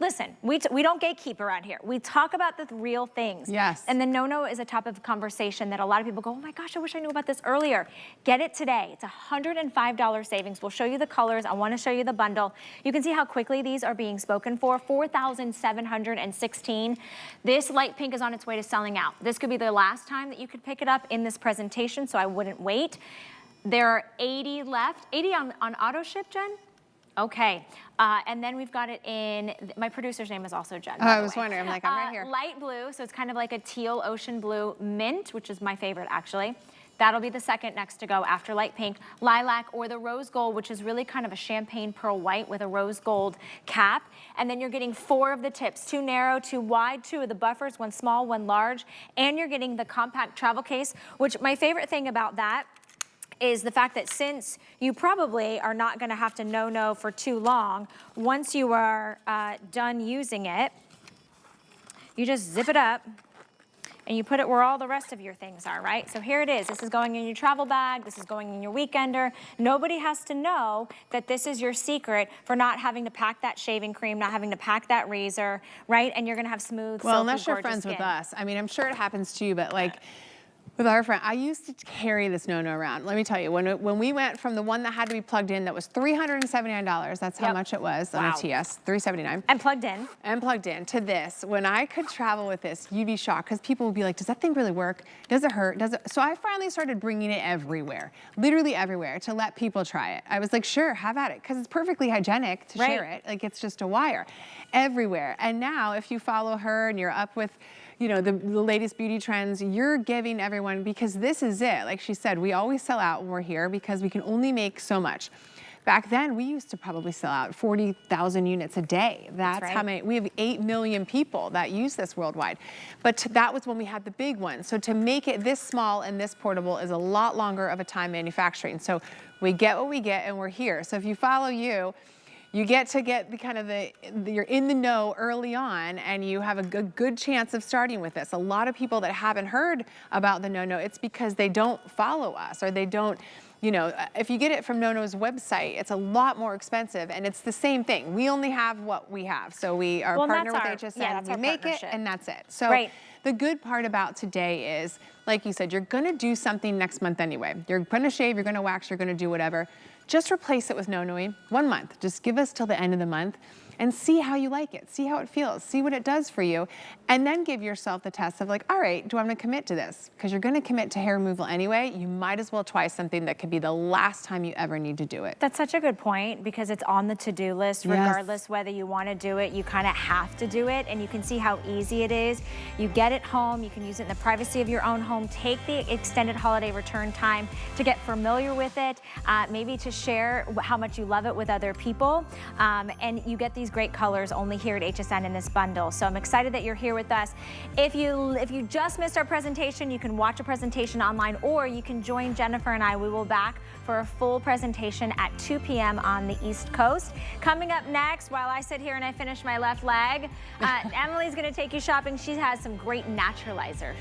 A: listen, we don't gatekeep around here. We talk about the real things.
B: Yes.
A: And the no-no is a topic of conversation that a lot of people go, oh my gosh, I wish I knew about this earlier. Get it today. It's $105 savings. We'll show you the colors. I want to show you the bundle. You can see how quickly these are being spoken for. 4,716. This light pink is on its way to selling out. This could be the last time that you could pick it up in this presentation, so I wouldn't wait. There are 80 left. 80 on auto ship, Jen? Okay, and then we've got it in, my producer's name is also Jen.
B: Oh, I was wondering, I'm like, I'm right here.
A: Light blue, so it's kind of like a teal ocean blue mint, which is my favorite actually. That'll be the second next to go after light pink. Lilac, or the rose gold, which is really kind of a champagne pearl white with a rose gold cap. And then you're getting 4 of the tips, 2 narrow, 2 wide, 2 of the buffers, 1 small, 1 large. And you're getting the compact travel case, which my favorite thing about that is the fact that since you probably are not gonna have to no-no for too long, once you are done using it, you just zip it up and you put it where all the rest of your things are, right? So here it is. This is going in your travel bag. This is going in your weekender. Nobody has to know that this is your secret for not having to pack that shaving cream, not having to pack that razor, right? And you're gonna have smooth,
B: well,
A: silky,
B: unless you're
A: gorgeous
B: friends
A: skin.
B: with us. I mean, I'm sure it happens to you, but like, with our friend, I used to carry this no-no around. Let me tell you, when we went from the one that had to be plugged in that was $379, that's how much it was on a TS, $379.
A: And plugged in.
B: And plugged in, to this. When I could travel with this, you'd be shocked, because people would be like, does that thing really work? Does it hurt? Does it? So I finally started bringing it everywhere, literally everywhere, to let people try it. I was like, sure, have at it, because it's perfectly hygienic to share it. Like, it's just a wire. Everywhere. And now, if you follow her and you're up with, you know, the latest beauty trends, you're giving everyone, because this is it. Like she said, we always sell out when we're here because we can only make so much. Back then, we used to probably sell out 40,000 units a day. That's how many, we have 8 million people that use this worldwide. But that was when we had the big one. So to make it this small and this portable is a lot longer of a time manufacturing. So we get what we get and we're here. So if you follow you, you get to get you're in the know early on, and you have a good chance of starting with this. A lot of people that haven't heard about the No-No, it's because they don't follow us, or they don't, you know, if you get it from No-No's website, it's a lot more expensive, and it's the same thing. We only have what we have. So we are partner with HSN, we make it, and that's it. So the good part about today is, like you said, you're gonna do something next month anyway. You're gonna shave, you're gonna wax, you're gonna do whatever. Just replace it with No-Noing 1 month. Just give us till the end of the month and see how you like it. See how it feels, see what it does for you. And then give yourself the test of like, all right, do I want to commit to this? Because you're gonna commit to hair removal anyway. You might as well try something that could be the last time you ever need to do it.
A: That's such a good point, because it's on the to-do list. Regardless whether you want to do it, you kind of have to do it, and you can see how easy it is. You get it home, you can use it in the privacy of your own home. Take the extended holiday return time to get familiar with it, maybe to share how much you love it with other people, and you get these great colors only here at HSN in this bundle. So I'm excited that you're here with us. If you just missed our presentation, you can watch a presentation online, or you can join Jennifer and I. We will be back for a full presentation at 2 p.m. on the East Coast. Coming up next, while I sit here and I finish my left leg, Emily's gonna take you shopping. She has some great naturalizers.